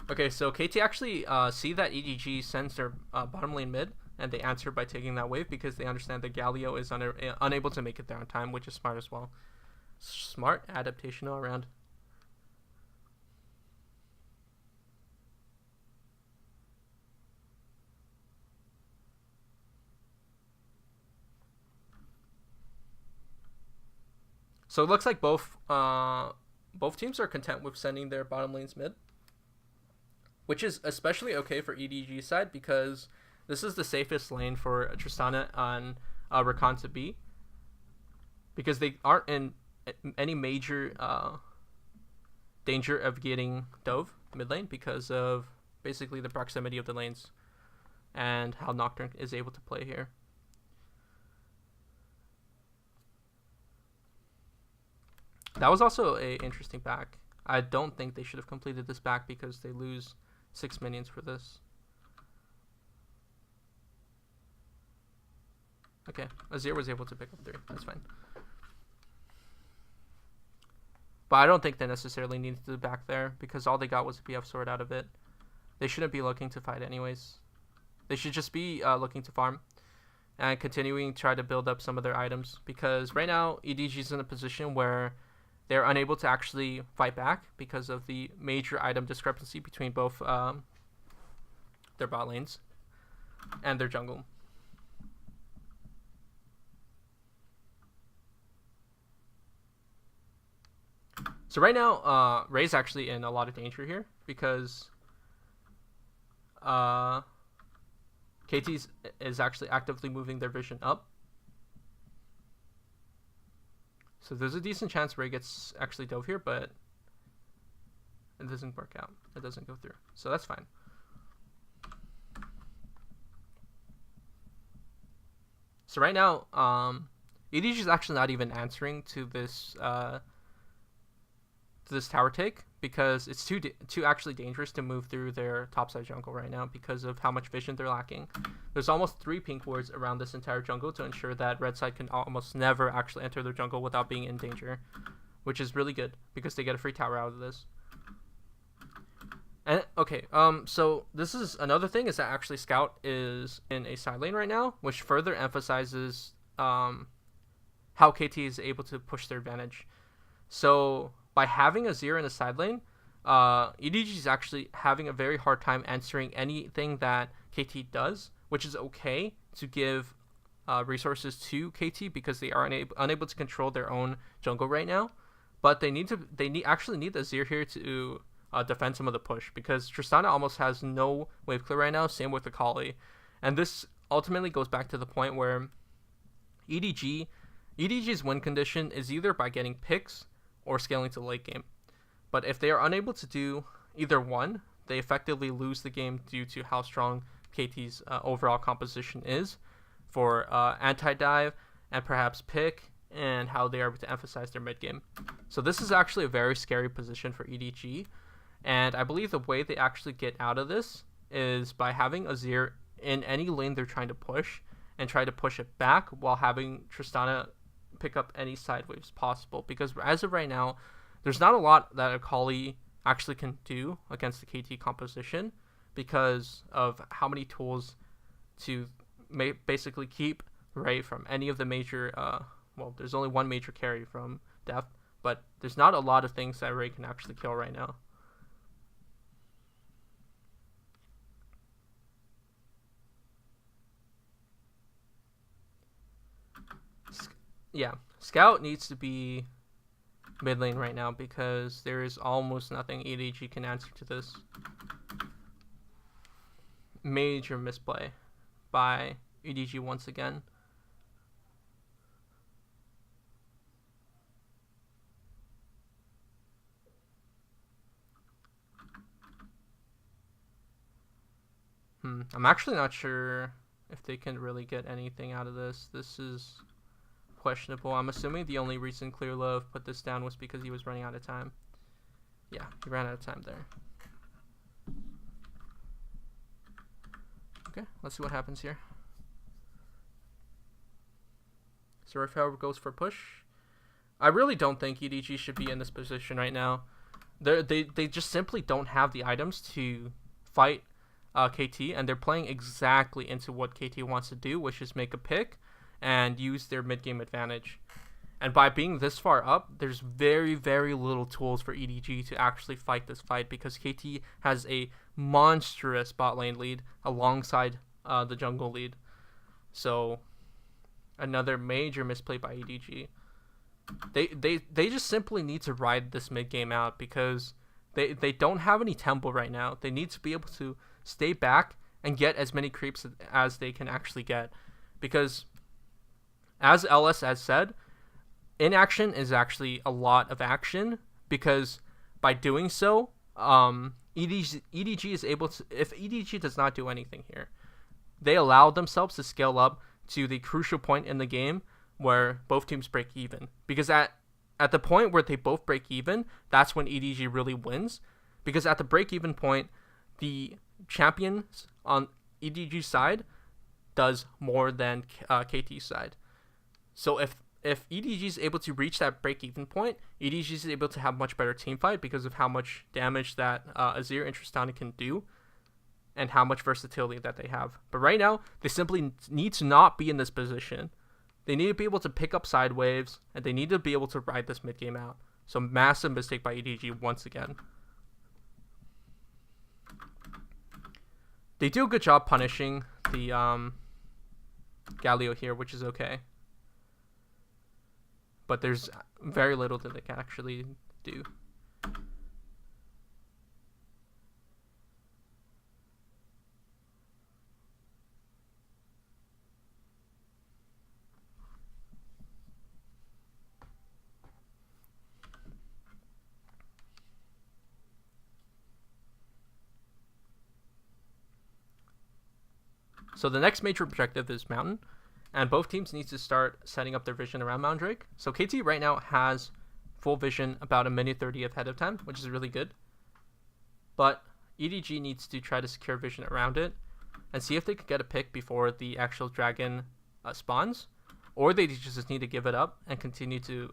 Okay, so KT actually see that EDG sends their bottom lane mid, and they answer by taking that wave, because they understand that Galio is unable to make it there on time, which is smart as well. Smart adaptation all around. So it looks like both teams are content with sending their bottom lanes mid, which is especially okay for EDG's side because this is the safest lane for Tristana on Rakan to be, because they aren't in any major danger of getting dove mid lane because of basically the proximity of the lanes and how Nocturne is able to play here. That was also a interesting back. I don't think they should have completed this back because they lose 6 minions for this. Okay, Azir was able to pick up 3. That's fine. But I don't think they necessarily needed to back there because all they got was a BF sword out of it. They shouldn't be looking to fight anyways. They should just be looking to farm and continuing to try to build up some of their items, because right now EDG is in a position where they're unable to actually fight back because of the major item discrepancy between both their bot lanes and their jungle. So right now, Ray's actually in a lot of danger here because KT is actually actively moving their vision up. So there's a decent chance Ray gets actually dove here, but it doesn't work out. It doesn't go through. So that's fine. So right now, EDG is actually not even answering to this tower take because it's too actually dangerous to move through their topside jungle right now because of how much vision they're lacking. There's almost 3 pink wards around this entire jungle to ensure that red side can almost never actually enter their jungle without being in danger, which is really good because they get a free tower out of this. And okay, so this is another thing, is that actually Scout is in a side lane right now, which further emphasizes how KT is able to push their advantage. So by having Azir in a side lane, EDG is actually having a very hard time answering anything that KT does, which is okay to give resources to KT because they are unable to control their own jungle right now. But they actually need Azir here to defend some of the push, because Tristana almost has no wave clear right now. Same with the Akali, and this ultimately goes back to the point where EDG's win condition is either by getting picks or scaling to the late game. But if they are unable to do either one, they effectively lose the game due to how strong KT's overall composition is for anti-dive and perhaps pick, and how they are able to emphasize their mid game. So this is actually a very scary position for EDG, and I believe the way they actually get out of this is by having Azir in any lane they're trying to push and try to push it back while having Tristana pick up any side waves possible, because as of right now there's not a lot that Akali actually can do against the KT composition because of how many tools to basically keep Ray from any of the major well, there's only one major carry from Def, but there's not a lot of things that Ray can actually kill right now. Yeah, Scout needs to be mid lane right now because there is almost nothing EDG can answer to this. Major misplay by EDG once again. I'm actually not sure if they can really get anything out of this. This is questionable. I'm assuming the only reason Clear Love put this down was because he was running out of time. Yeah, he ran out of time there. Okay, let's see what happens here. So Rafael goes for push. I really don't think EDG should be in this position right now. They just simply don't have the items to fight KT, and they're playing exactly into what KT wants to do, which is make a pick and use their mid-game advantage. And by being this far up, there's very, very little tools for EDG to actually fight this fight because KT has a monstrous bot lane lead alongside the jungle lead. So another major misplay by EDG. They just simply need to ride this mid game out because they don't have any tempo right now. They need to be able to stay back and get as many creeps as they can actually get. Because as LS has said, inaction is actually a lot of action because by doing so, EDG is able to, if EDG does not do anything here, they allow themselves to scale up to the crucial point in the game where both teams break even. Because at the point where they both break even, that's when EDG really wins. Because at the break even point, the champions on EDG's side does more than KT's side. So if EDG is able to reach that break-even point, EDG is able to have much better team fight because of how much damage that Azir and Tristana can do and how much versatility that they have. But right now, they simply need to not be in this position. They need to be able to pick up side waves, and they need to be able to ride this mid-game out. So massive mistake by EDG once again. They do a good job punishing the Galio here, which is okay. But there's very little that they can actually do. So the next major objective is Mountain. And both teams need to start setting up their vision around Mount Drake. So KT right now has full vision about a minute 30 ahead of time, which is really good. But EDG needs to try to secure vision around it and see if they could get a pick before the actual dragon spawns. Or they just need to give it up and continue to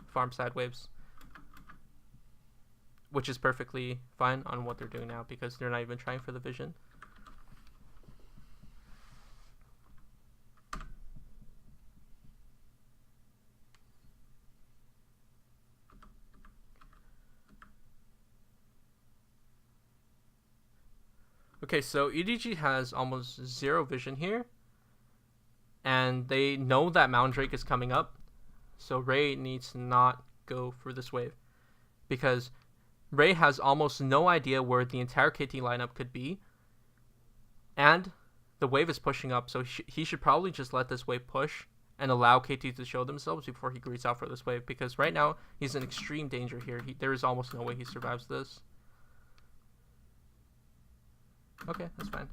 farm side waves. Which is perfectly fine on what they're doing now because they're not even trying for the vision. Okay, so EDG has almost zero vision here. And they know that Mount Drake is coming up. So Ray needs to not go for this wave. Because Ray has almost no idea where the entire KT lineup could be. And the wave is pushing up, so he should probably just let this wave push and allow KT to show themselves before he greets out for this wave. Because right now, he's in extreme danger here. There is almost no way he survives this. Okay, that's fine.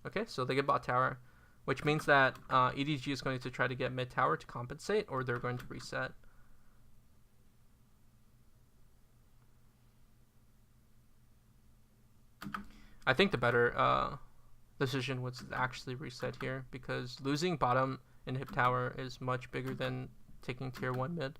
Okay, so they get bot tower, which means that EDG is going to try to get mid tower to compensate, or they're going to reset. I think the better decision was actually reset here, because losing bottom in hip tower is much bigger than taking tier 1 mid.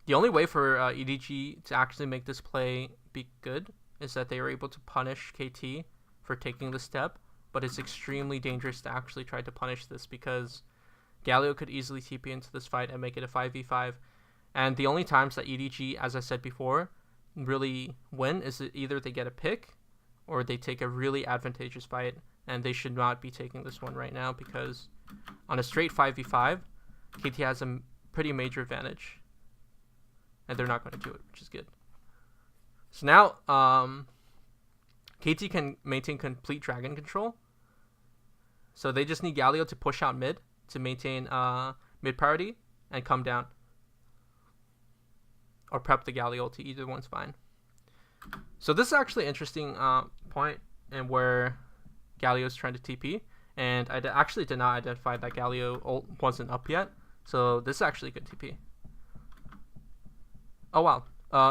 The only way for EDG to actually make this play be good is that they were able to punish KT for taking the step, but it's extremely dangerous to actually try to punish this because Galio could easily TP into this fight and make it a 5v5. And the only times that EDG, as I said before, really win is that either they get a pick or they take a really advantageous fight, and they should not be taking this one right now because on a straight 5v5, KT has a pretty major advantage. And they're not going to do it, which is good. So now, KT can maintain complete dragon control. So they just need Galio to push out mid to maintain mid priority and come down. Or prep the Galio ulti, either one's fine. So this is actually an interesting point and where Galio is trying to TP. And I actually did not identify that Galio ult wasn't up yet. So this is actually a good TP. Oh wow,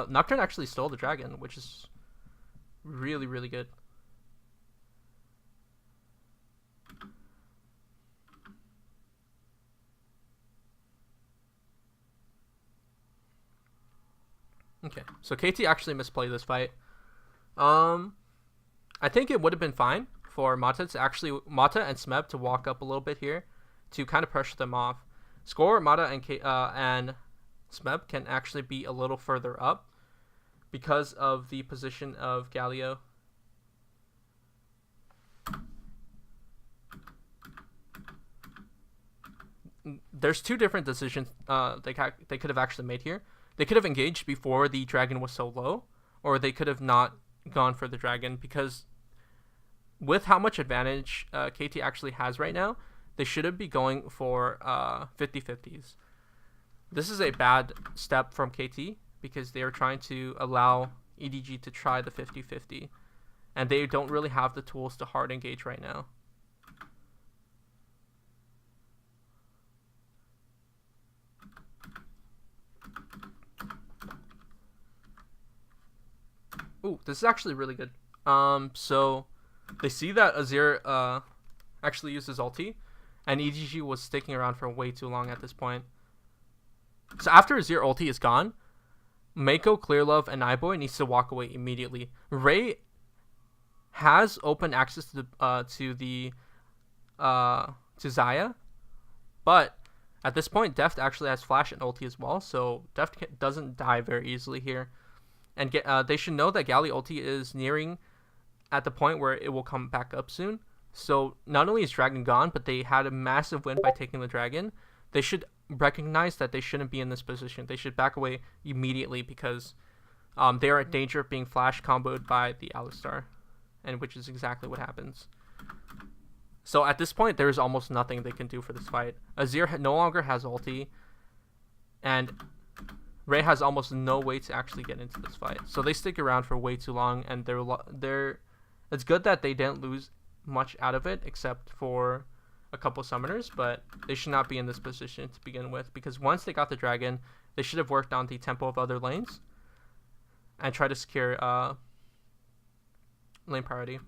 Nocturne actually stole the dragon, which is really, really good. Okay, so KT actually misplayed this fight. I think it would have been fine for Mata and Smeb to walk up a little bit here to kind of pressure them off. Score Mata and Smeb can actually be a little further up because of the position of Galio. There's two different decisions they could have actually made here. They could have engaged before the dragon was so low, or they could have not gone for the dragon, because with how much advantage KT actually has right now, they shouldn't be going for 50-50s. This is a bad step from KT because they are trying to allow EDG to try the 50-50, and they don't really have the tools to hard engage right now. Ooh, this is actually really good. So they see that Azir actually used his ulti, and EDG was sticking around for way too long at this point. So after Azir ulti is gone, Mako, Clearlove, and iBoy needs to walk away immediately. Ray has open access to Xayah, but at this point, Deft actually has flash and ulti as well, so Deft doesn't die very easily here. And they should know that Gali ulti is nearing at the point where it will come back up soon. So not only is Dragon gone, but they had a massive win by taking the Dragon. They should recognize that they shouldn't be in this position. They should back away immediately because they are in danger of being flash comboed by the Alistar, and which is exactly what happens. So at this point, there is almost nothing they can do for this fight. Azir no longer has ulti, and Ray has almost no way to actually get into this fight. So they stick around for way too long, and it's good that they didn't lose much out of it except for a couple summoners, but they should not be in this position to begin with, because once they got the dragon, they should have worked on the tempo of other lanes and try to secure lane priority.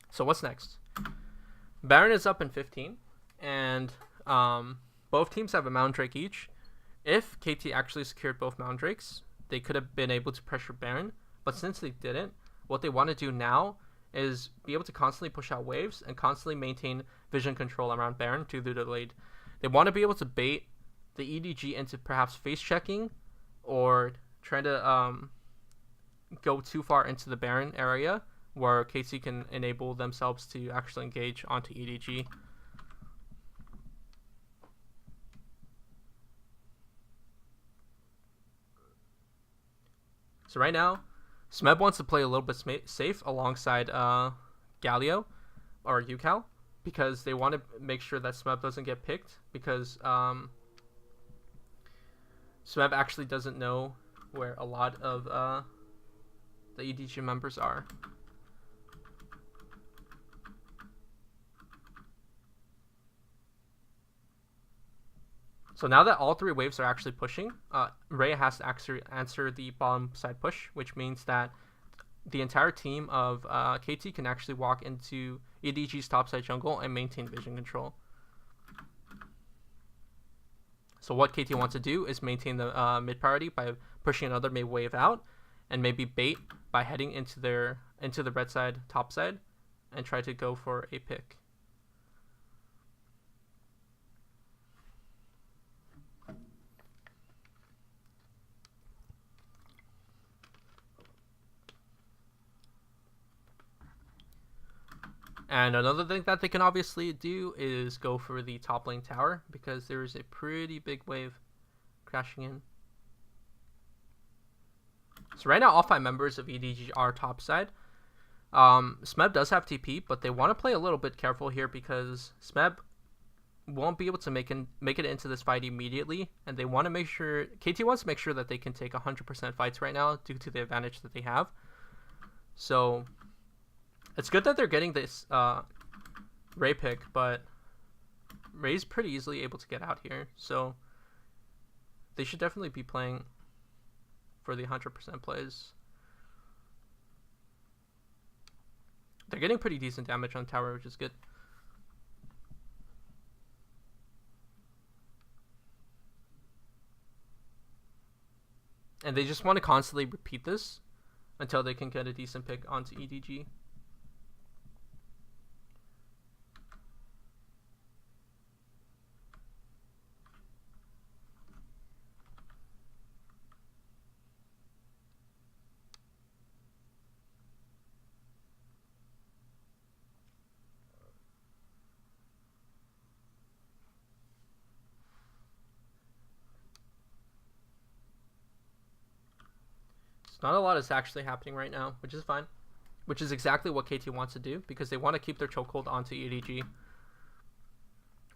So what's next? Baron is up in 15, and both teams have a Mountain Drake each. If KT actually secured both Mountain Drakes, they could have been able to pressure Baron, but since they didn't, what they want to do now is be able to constantly push out waves and constantly maintain vision control around Baron to the lead. They want to be able to bait the EDG into perhaps face checking or trying to go too far into the Baron area, where KT can enable themselves to actually engage onto EDG. So right now, Smeb wants to play a little bit safe alongside Galio or Ucal, because they want to make sure that Smeb doesn't get picked, because Smeb actually doesn't know where a lot of the EDG members are. So now that all three waves are actually pushing, Ray has to answer the bottom side push, which means that the entire team of KT can actually walk into EDG's topside jungle and maintain vision control. So what KT wants to do is maintain the mid priority by pushing another mid wave out, and maybe bait by heading into the red side top side and try to go for a pick. And another thing that they can obviously do is go for the top lane tower, because there is a pretty big wave crashing in. So right now, all 5 members of EDG are topside. Smeb does have TP, but they want to play a little bit careful here, because Smeb won't be able to make it into this fight immediately, and they want to make sure KT wants to make sure that they can take 100% fights right now due to the advantage that they have. So it's good that they're getting this Ray pick, but Ray's pretty easily able to get out here, so they should definitely be playing for the 100% plays. They're getting pretty decent damage on tower, which is good. And they just want to constantly repeat this until they can get a decent pick onto EDG. Not a lot is actually happening right now, which is fine. Which is exactly what KT wants to do, because they want to keep their chokehold onto EDG.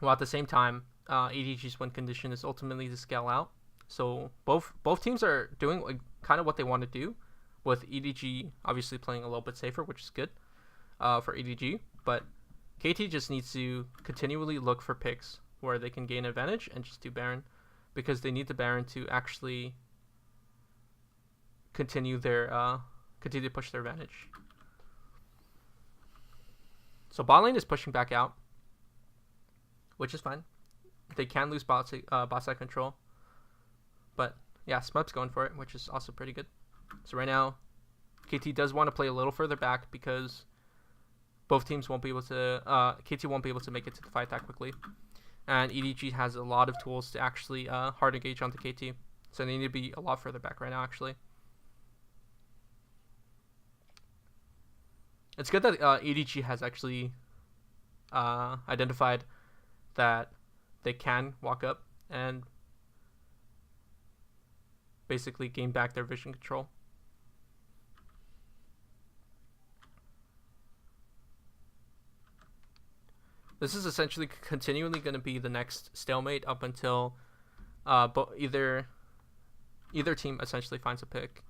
While at the same time, EDG's win condition is ultimately to scale out. So both teams are doing like, kind of what they want to do, with EDG obviously playing a little bit safer, which is good for EDG. But KT just needs to continually look for picks where they can gain advantage and just do Baron, because they need the Baron to actually continue to push their advantage. So bot lane is pushing back out, which is fine. They can lose bot side control, but yeah, Smup's going for it, which is also pretty good. So right now, KT does want to play a little further back because both teams won't be able to. KT won't be able to make it to the fight that quickly, and EDG has a lot of tools to actually hard engage onto KT. So they need to be a lot further back right now, actually. It's good that EDG has actually identified that they can walk up and basically gain back their vision control. This is essentially continually going to be the next stalemate up until either team essentially finds a pick.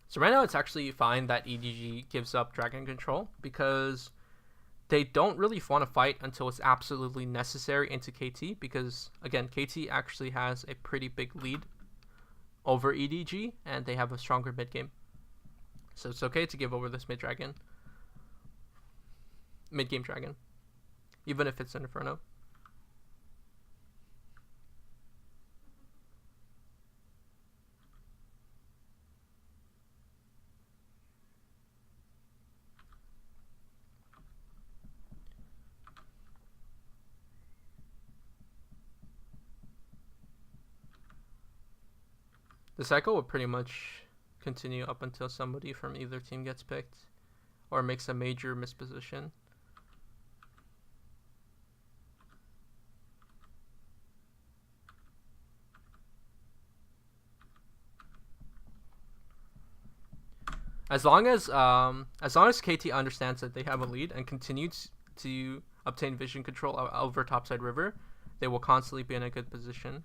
So right now it's actually fine that EDG gives up dragon control, because they don't really want to fight until it's absolutely necessary into KT, because again, KT actually has a pretty big lead over EDG and they have a stronger mid game. So it's okay to give over this mid game dragon, even if it's an Inferno. The cycle will pretty much continue up until somebody from either team gets picked or makes a major misposition. As long as KT understands that they have a lead and continues to obtain vision control over topside river, they will constantly be in a good position.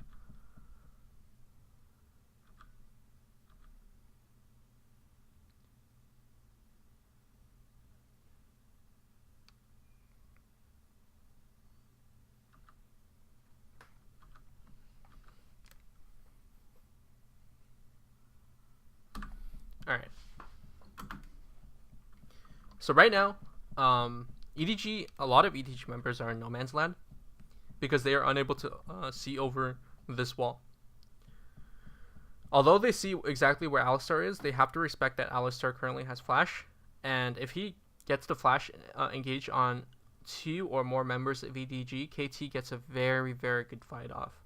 All right. So right now, EDG, a lot of EDG members are in no man's land because they are unable to see over this wall. Although they see exactly where Alistar is, they have to respect that Alistar currently has flash, and if he gets the flash engage on 2 or more members of EDG, KT gets a very, very good fight off.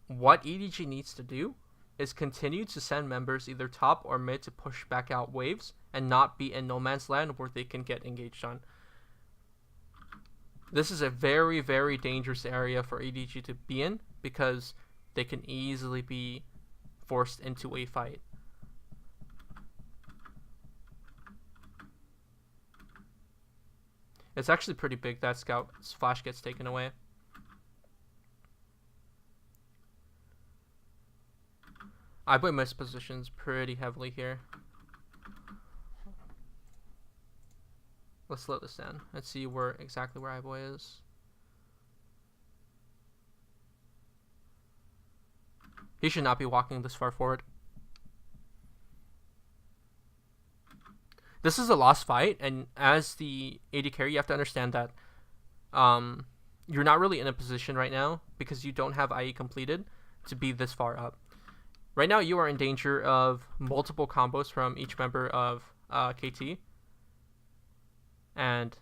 What EDG needs to do is continue to send members either top or mid to push back out waves and not be in no man's land where they can get engaged on. This is a very, very dangerous area for EDG to be in because they can easily be forced into a fight. It's actually pretty big that Scout's flash gets taken away. iBoy mispositions pretty heavily here. Let's slow this down. Let's see exactly where iBoy is. He should not be walking this far forward. This is a lost fight, and as the AD carry, you have to understand that you're not really in a position right now because you don't have IE completed to be this far up. Right now, you are in danger of multiple combos from each member of KT, and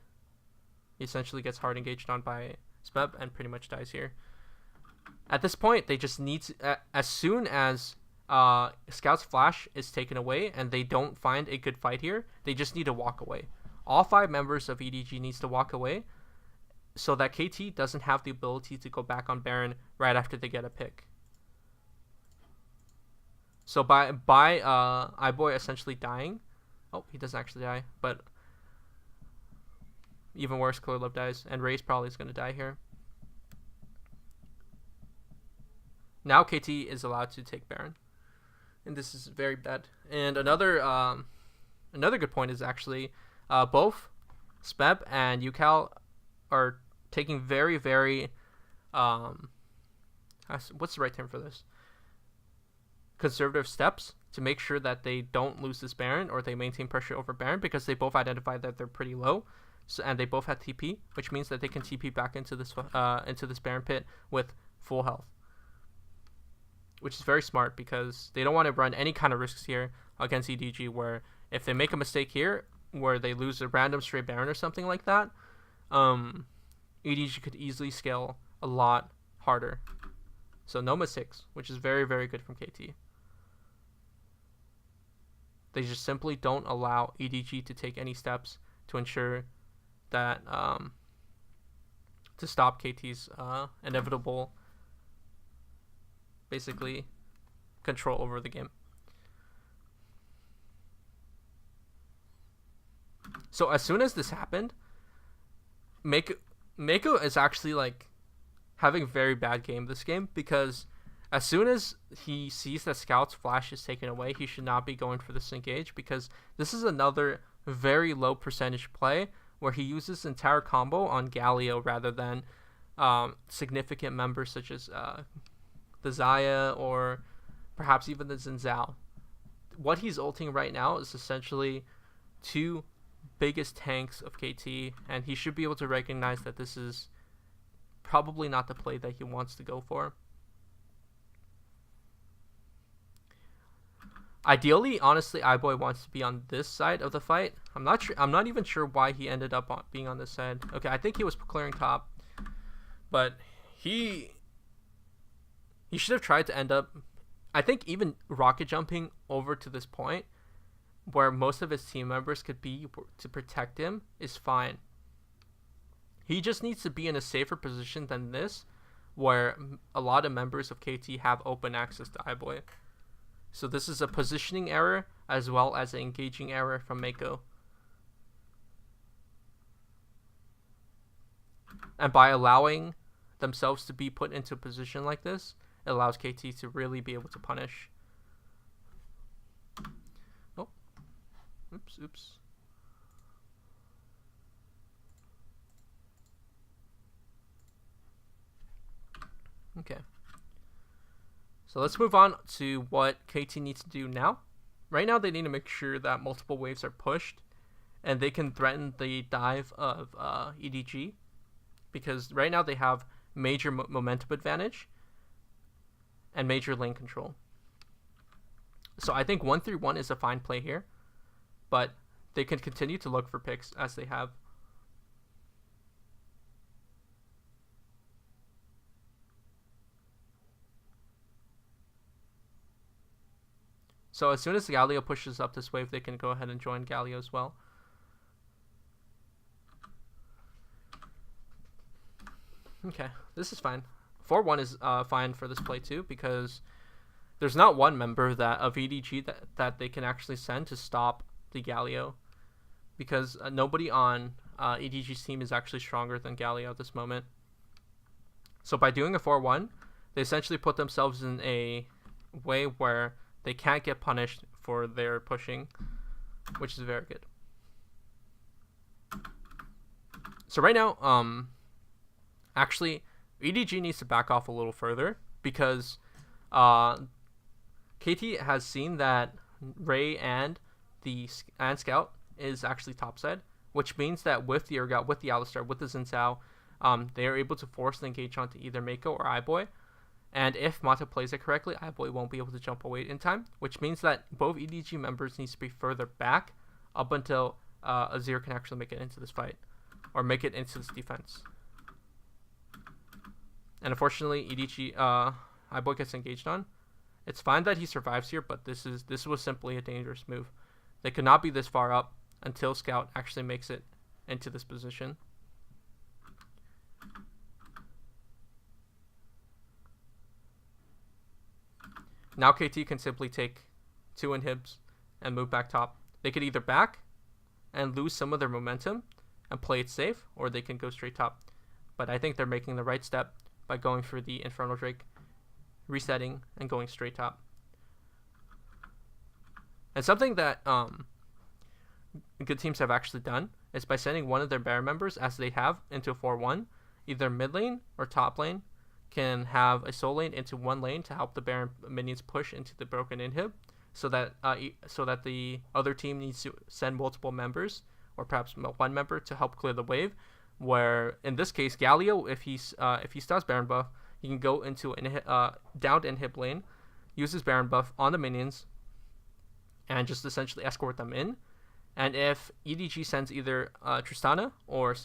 he essentially gets hard engaged on by Smeb and pretty much dies here. At this point, they just need to, as soon as Scout's flash is taken away and they don't find a good fight here, they just need to walk away. All 5 members of EDG needs to walk away so that KT doesn't have the ability to go back on Baron right after they get a pick. So by iBoy essentially dying, oh, he doesn't actually die, but even worse, Clear Love dies, and Ray's probably is going to die here. Now KT is allowed to take Baron, and this is very bad. And another good point is actually both Smeb and Ucal are taking very, very what's the right term for this? Conservative steps to make sure that they don't lose this Baron or they maintain pressure over Baron, because they both identified that they're pretty low, and they both have TP, which means that they can TP back into this Baron pit with full health, which is very smart because they don't want to run any kind of risks here against EDG, where if they make a mistake here where they lose a random stray Baron or something like that, EDG could easily scale a lot harder. So no mistakes, which is very, very good from KT. They just simply don't allow EDG to take any steps to ensure that to stop KT's inevitable, basically, control over the game. So as soon as this happened, Mako is actually like having a very bad game this game, because as soon as he sees that Scout's flash is taken away, he should not be going for this engage, because this is another very low percentage play where he uses entire combo on Galio rather than significant members such as the Xayah or perhaps even the Xin Zhao. What he's ulting right now is essentially 2 biggest tanks of KT, and he should be able to recognize that this is probably not the play that he wants to go for. Ideally, honestly, iBoy wants to be on this side of the fight. I'm not even sure why he ended up being on this side. Okay, I think he was clearing top, but he should have tried to end up, I think, even rocket jumping over to this point where most of his team members could be to protect him is fine. He just needs to be in a safer position than this, where a lot of members of KT have open access to iBoy. So this is a positioning error as well as an engaging error from Mako. And by allowing themselves to be put into a position like this, it allows KT to really be able to punish. Oh. Oops. Okay. So let's move on to what KT needs to do now. Right now, they need to make sure that multiple waves are pushed and they can threaten the dive of EDG, because right now they have major momentum advantage and major lane control. So I think 1-3-1 is a fine play here, but they can continue to look for picks as they have. So as soon as Galio pushes up this wave, they can go ahead and join Galio as well. Okay, this is fine. 4-1 is fine for this play too, because there's not one member of EDG that they can actually send to stop the Galio, because nobody on EDG's team is actually stronger than Galio at this moment. So by doing a 4-1, they essentially put themselves in a way where they can't get punished for their pushing, which is very good. So right now, actually, EDG needs to back off a little further because KT has seen that Ray and Scout is actually topside, which means that with the Urgot, with the Alistar, with the Xin Zhao, they are able to force the engage onto either Mako or iBoy. And if Mata plays it correctly, iBoy won't be able to jump away in time, which means that both EDG members needs to be further back up until Azir can actually make it into this fight or make it into this defense. And unfortunately, EDG iBoy gets engaged on. It's fine that he survives here, but this was simply a dangerous move. They could not be this far up until Scout actually makes it into this position. Now KT can simply take 2 inhibs and move back top. They could either back and lose some of their momentum and play it safe, or they can go straight top. But I think they're making the right step by going for the Infernal Drake, resetting, and going straight top. And something that good teams have actually done is by sending one of their Baron members, as they have, into a 4-1, either mid lane or top lane, can have a soul lane into one lane to help the Baron minions push into the broken inhib, so that the other team needs to send multiple members or perhaps one member to help clear the wave. Where in this case, Galio, if he starts Baron buff, he can go into downed inhib lane, use his Baron buff on the minions, and just essentially escort them in. And if EDG sends either Tristana or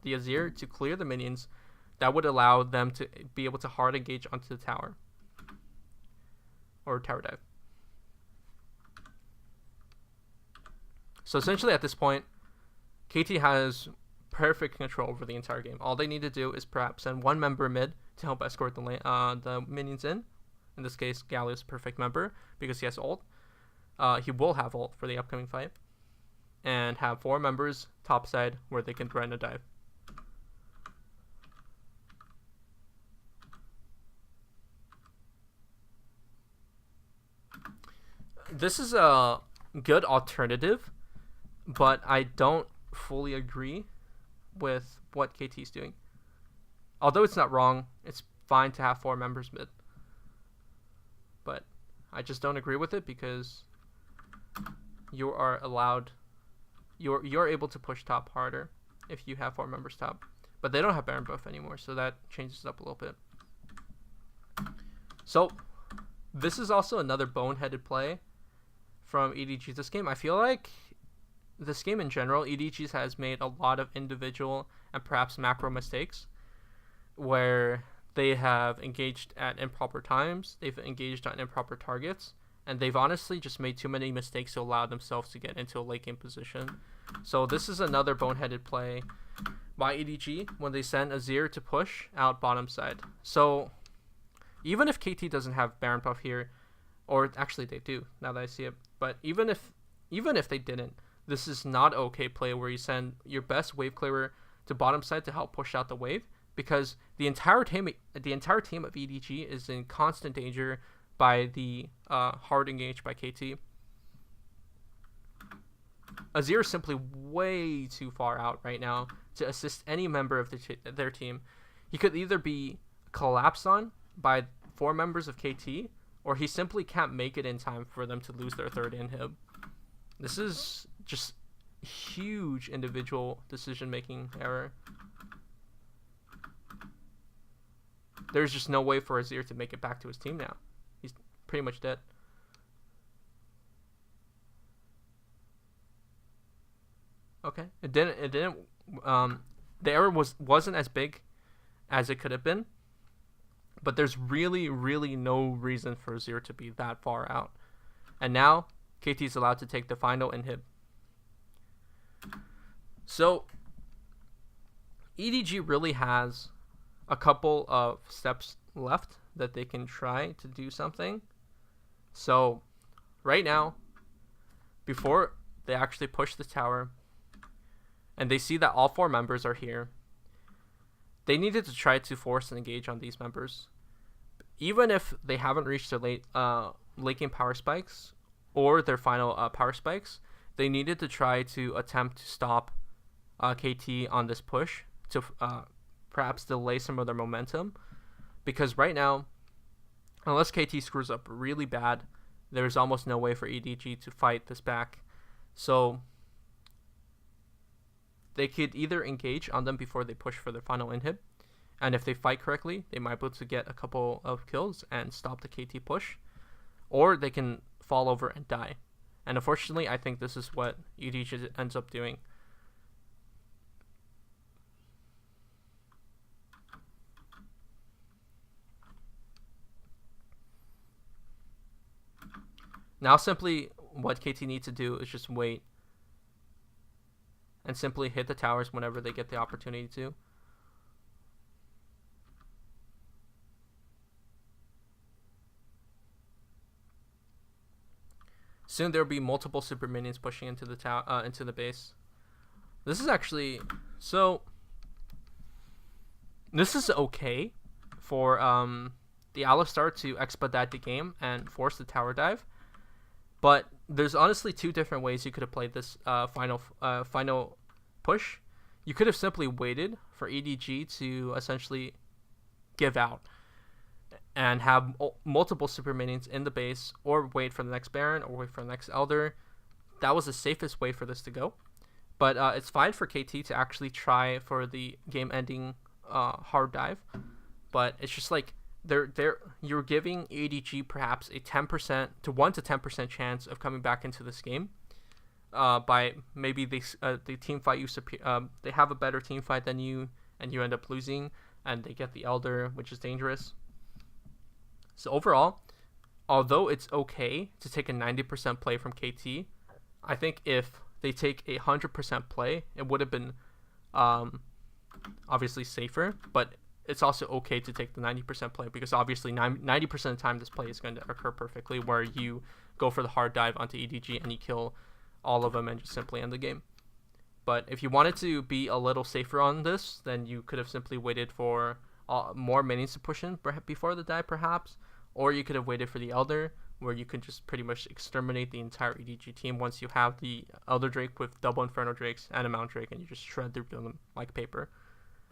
the Azir to clear the minions, that would allow them to be able to hard engage onto the tower or tower dive. So essentially at this point, KT has perfect control over the entire game. All they need to do is perhaps send one member mid to help escort the minions in. In this case, Galio is a perfect member because he has ult. He will have ult for the upcoming fight. And have 4 members topside where they can threaten a dive. This is a good alternative, but I don't fully agree with what KT's doing. Although it's not wrong, it's fine to have 4 members mid. But I just don't agree with it because you are allowed, you're able to push top harder if you have 4 members top. But they don't have Baron buff anymore, so that changes up a little bit. So this is also another boneheaded play from EDG this game. I feel like this game in general, EDG has made a lot of individual and perhaps macro mistakes where they have engaged at improper times, they've engaged on improper targets, and they've honestly just made too many mistakes to allow themselves to get into a late game position. So this is another boneheaded play by EDG when they send Azir to push out bottom side. So even if KT doesn't have Baron buff here, or actually they do now that I see it, but even if they didn't, this is not okay play where you send your best wave clearer to bottom side to help push out the wave, because the entire team of EDG is in constant danger by the hard engage by KT. Azir is simply way too far out right now to assist any member of their team. He could either be collapsed on by 4 members of KT, or he simply can't make it in time for them to lose their 3rd inhib. This is just huge individual decision-making error. There's just no way for Azir to make it back to his team now. He's pretty much dead. Okay, it didn't. The error wasn't as big as it could have been, but there's really no reason for Azir to be that far out. And now KT is allowed to take the final inhib. So EDG really has a couple of steps left that they can try to do something. So right now, before they actually push the tower, and they see that all 4 members are here, they needed to try to force an engage on these members. Even if they haven't reached their late game power spikes or their final power spikes, they needed to try to attempt to stop KT on this push to perhaps delay some of their momentum. Because right now, unless KT screws up really bad, there's almost no way for EDG to fight this back. So they could either engage on them before they push for their final inhib, and if they fight correctly, they might be able to get a couple of kills and stop the KT push, or they can fall over and die. And unfortunately, I think this is what EDG ends up doing. Now simply what KT needs to do is just wait and simply hit the towers whenever they get the opportunity to. Soon there will be multiple super minions pushing into the into the base. This is actually this is okay for the Alistar to expedite the game and force the tower dive. But there's honestly 2 different ways you could have played this final push. You could have simply waited for EDG to essentially give out and have multiple super minions in the base, or wait for the next Baron, or wait for the next Elder. That was the safest way for this to go. But it's fine for KT to actually try for the game-ending hard dive. But it's just like you're giving EDG perhaps a 10% to 1 to 10% chance of coming back into this game. By maybe they team fight you, they have a better team fight than you, and you end up losing, and they get the Elder, which is dangerous. So overall, although it's okay to take a 90% play from KT, I think if they take a 100% play, it would have been obviously safer, but it's also okay to take the 90% play, because obviously 90% of the time this play is going to occur perfectly, where you go for the hard dive onto EDG and you kill all of them and just simply end the game. But if you wanted to be a little safer on this, then you could have simply waited for more minions to push in before the dive perhaps, or you could have waited for the Elder, where you could just pretty much exterminate the entire EDG team once you have the Elder Drake with double Inferno Drakes and a Mount Drake, and you just shred through them like paper,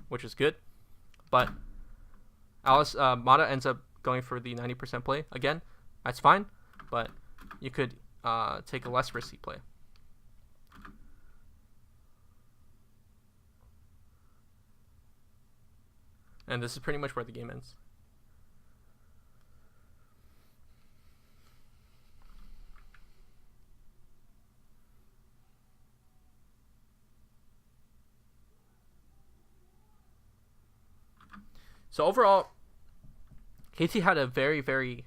which is good. But Mata ends up going for the 90% play again. That's fine, but you could take a less risky play. And this is pretty much where the game ends. So overall, KT had a very, very,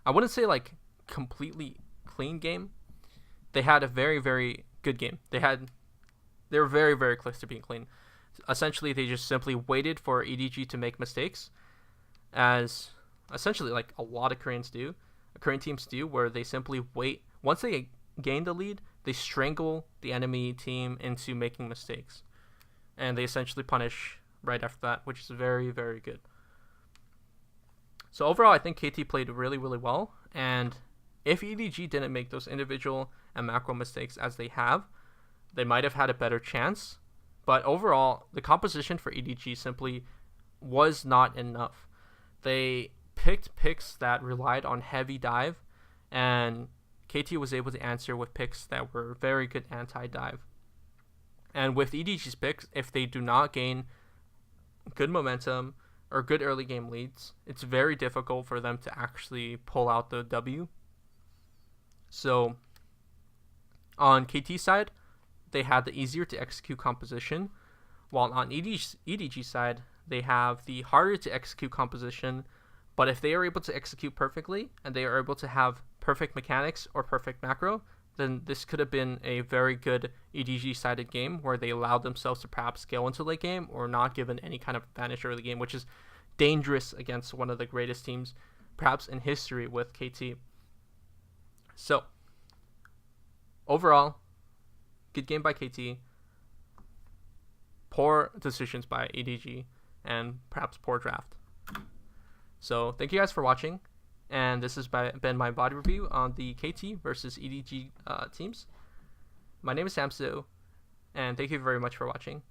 I wouldn't say like completely clean game. They had a very, very good game. They were very, very close to being clean. Essentially, they just simply waited for EDG to make mistakes, as essentially like a lot of Korean teams do, where they simply wait. Once they gain the lead, they strangle the enemy team into making mistakes, and they essentially punish right after that, which is very, very good. So overall, I think KT played really, really well, and if EDG didn't make those individual and macro mistakes as they have, they might have had a better chance. But overall, the composition for EDG simply was not enough. They picked picks that relied on heavy dive, and KT was able to answer with picks that were very good anti-dive. And with EDG's picks, if they do not gain good momentum or good early game leads, it's very difficult for them to actually pull out the W. So on KT side, they had the easier to execute composition, while on EDG side, they have the harder to execute composition. But if they are able to execute perfectly, and they are able to have perfect mechanics or perfect macro, then this could have been a very good EDG-sided game, where they allowed themselves to perhaps scale into late game, or not given any kind of advantage early game, which is dangerous against one of the greatest teams perhaps in history with KT. So overall, good game by KT. poor decisions by EDG and perhaps poor draft. So thank you guys for watching, and this has been my VOD review on the KT versus EDG teams. My name is Samsu, and thank you very much for watching.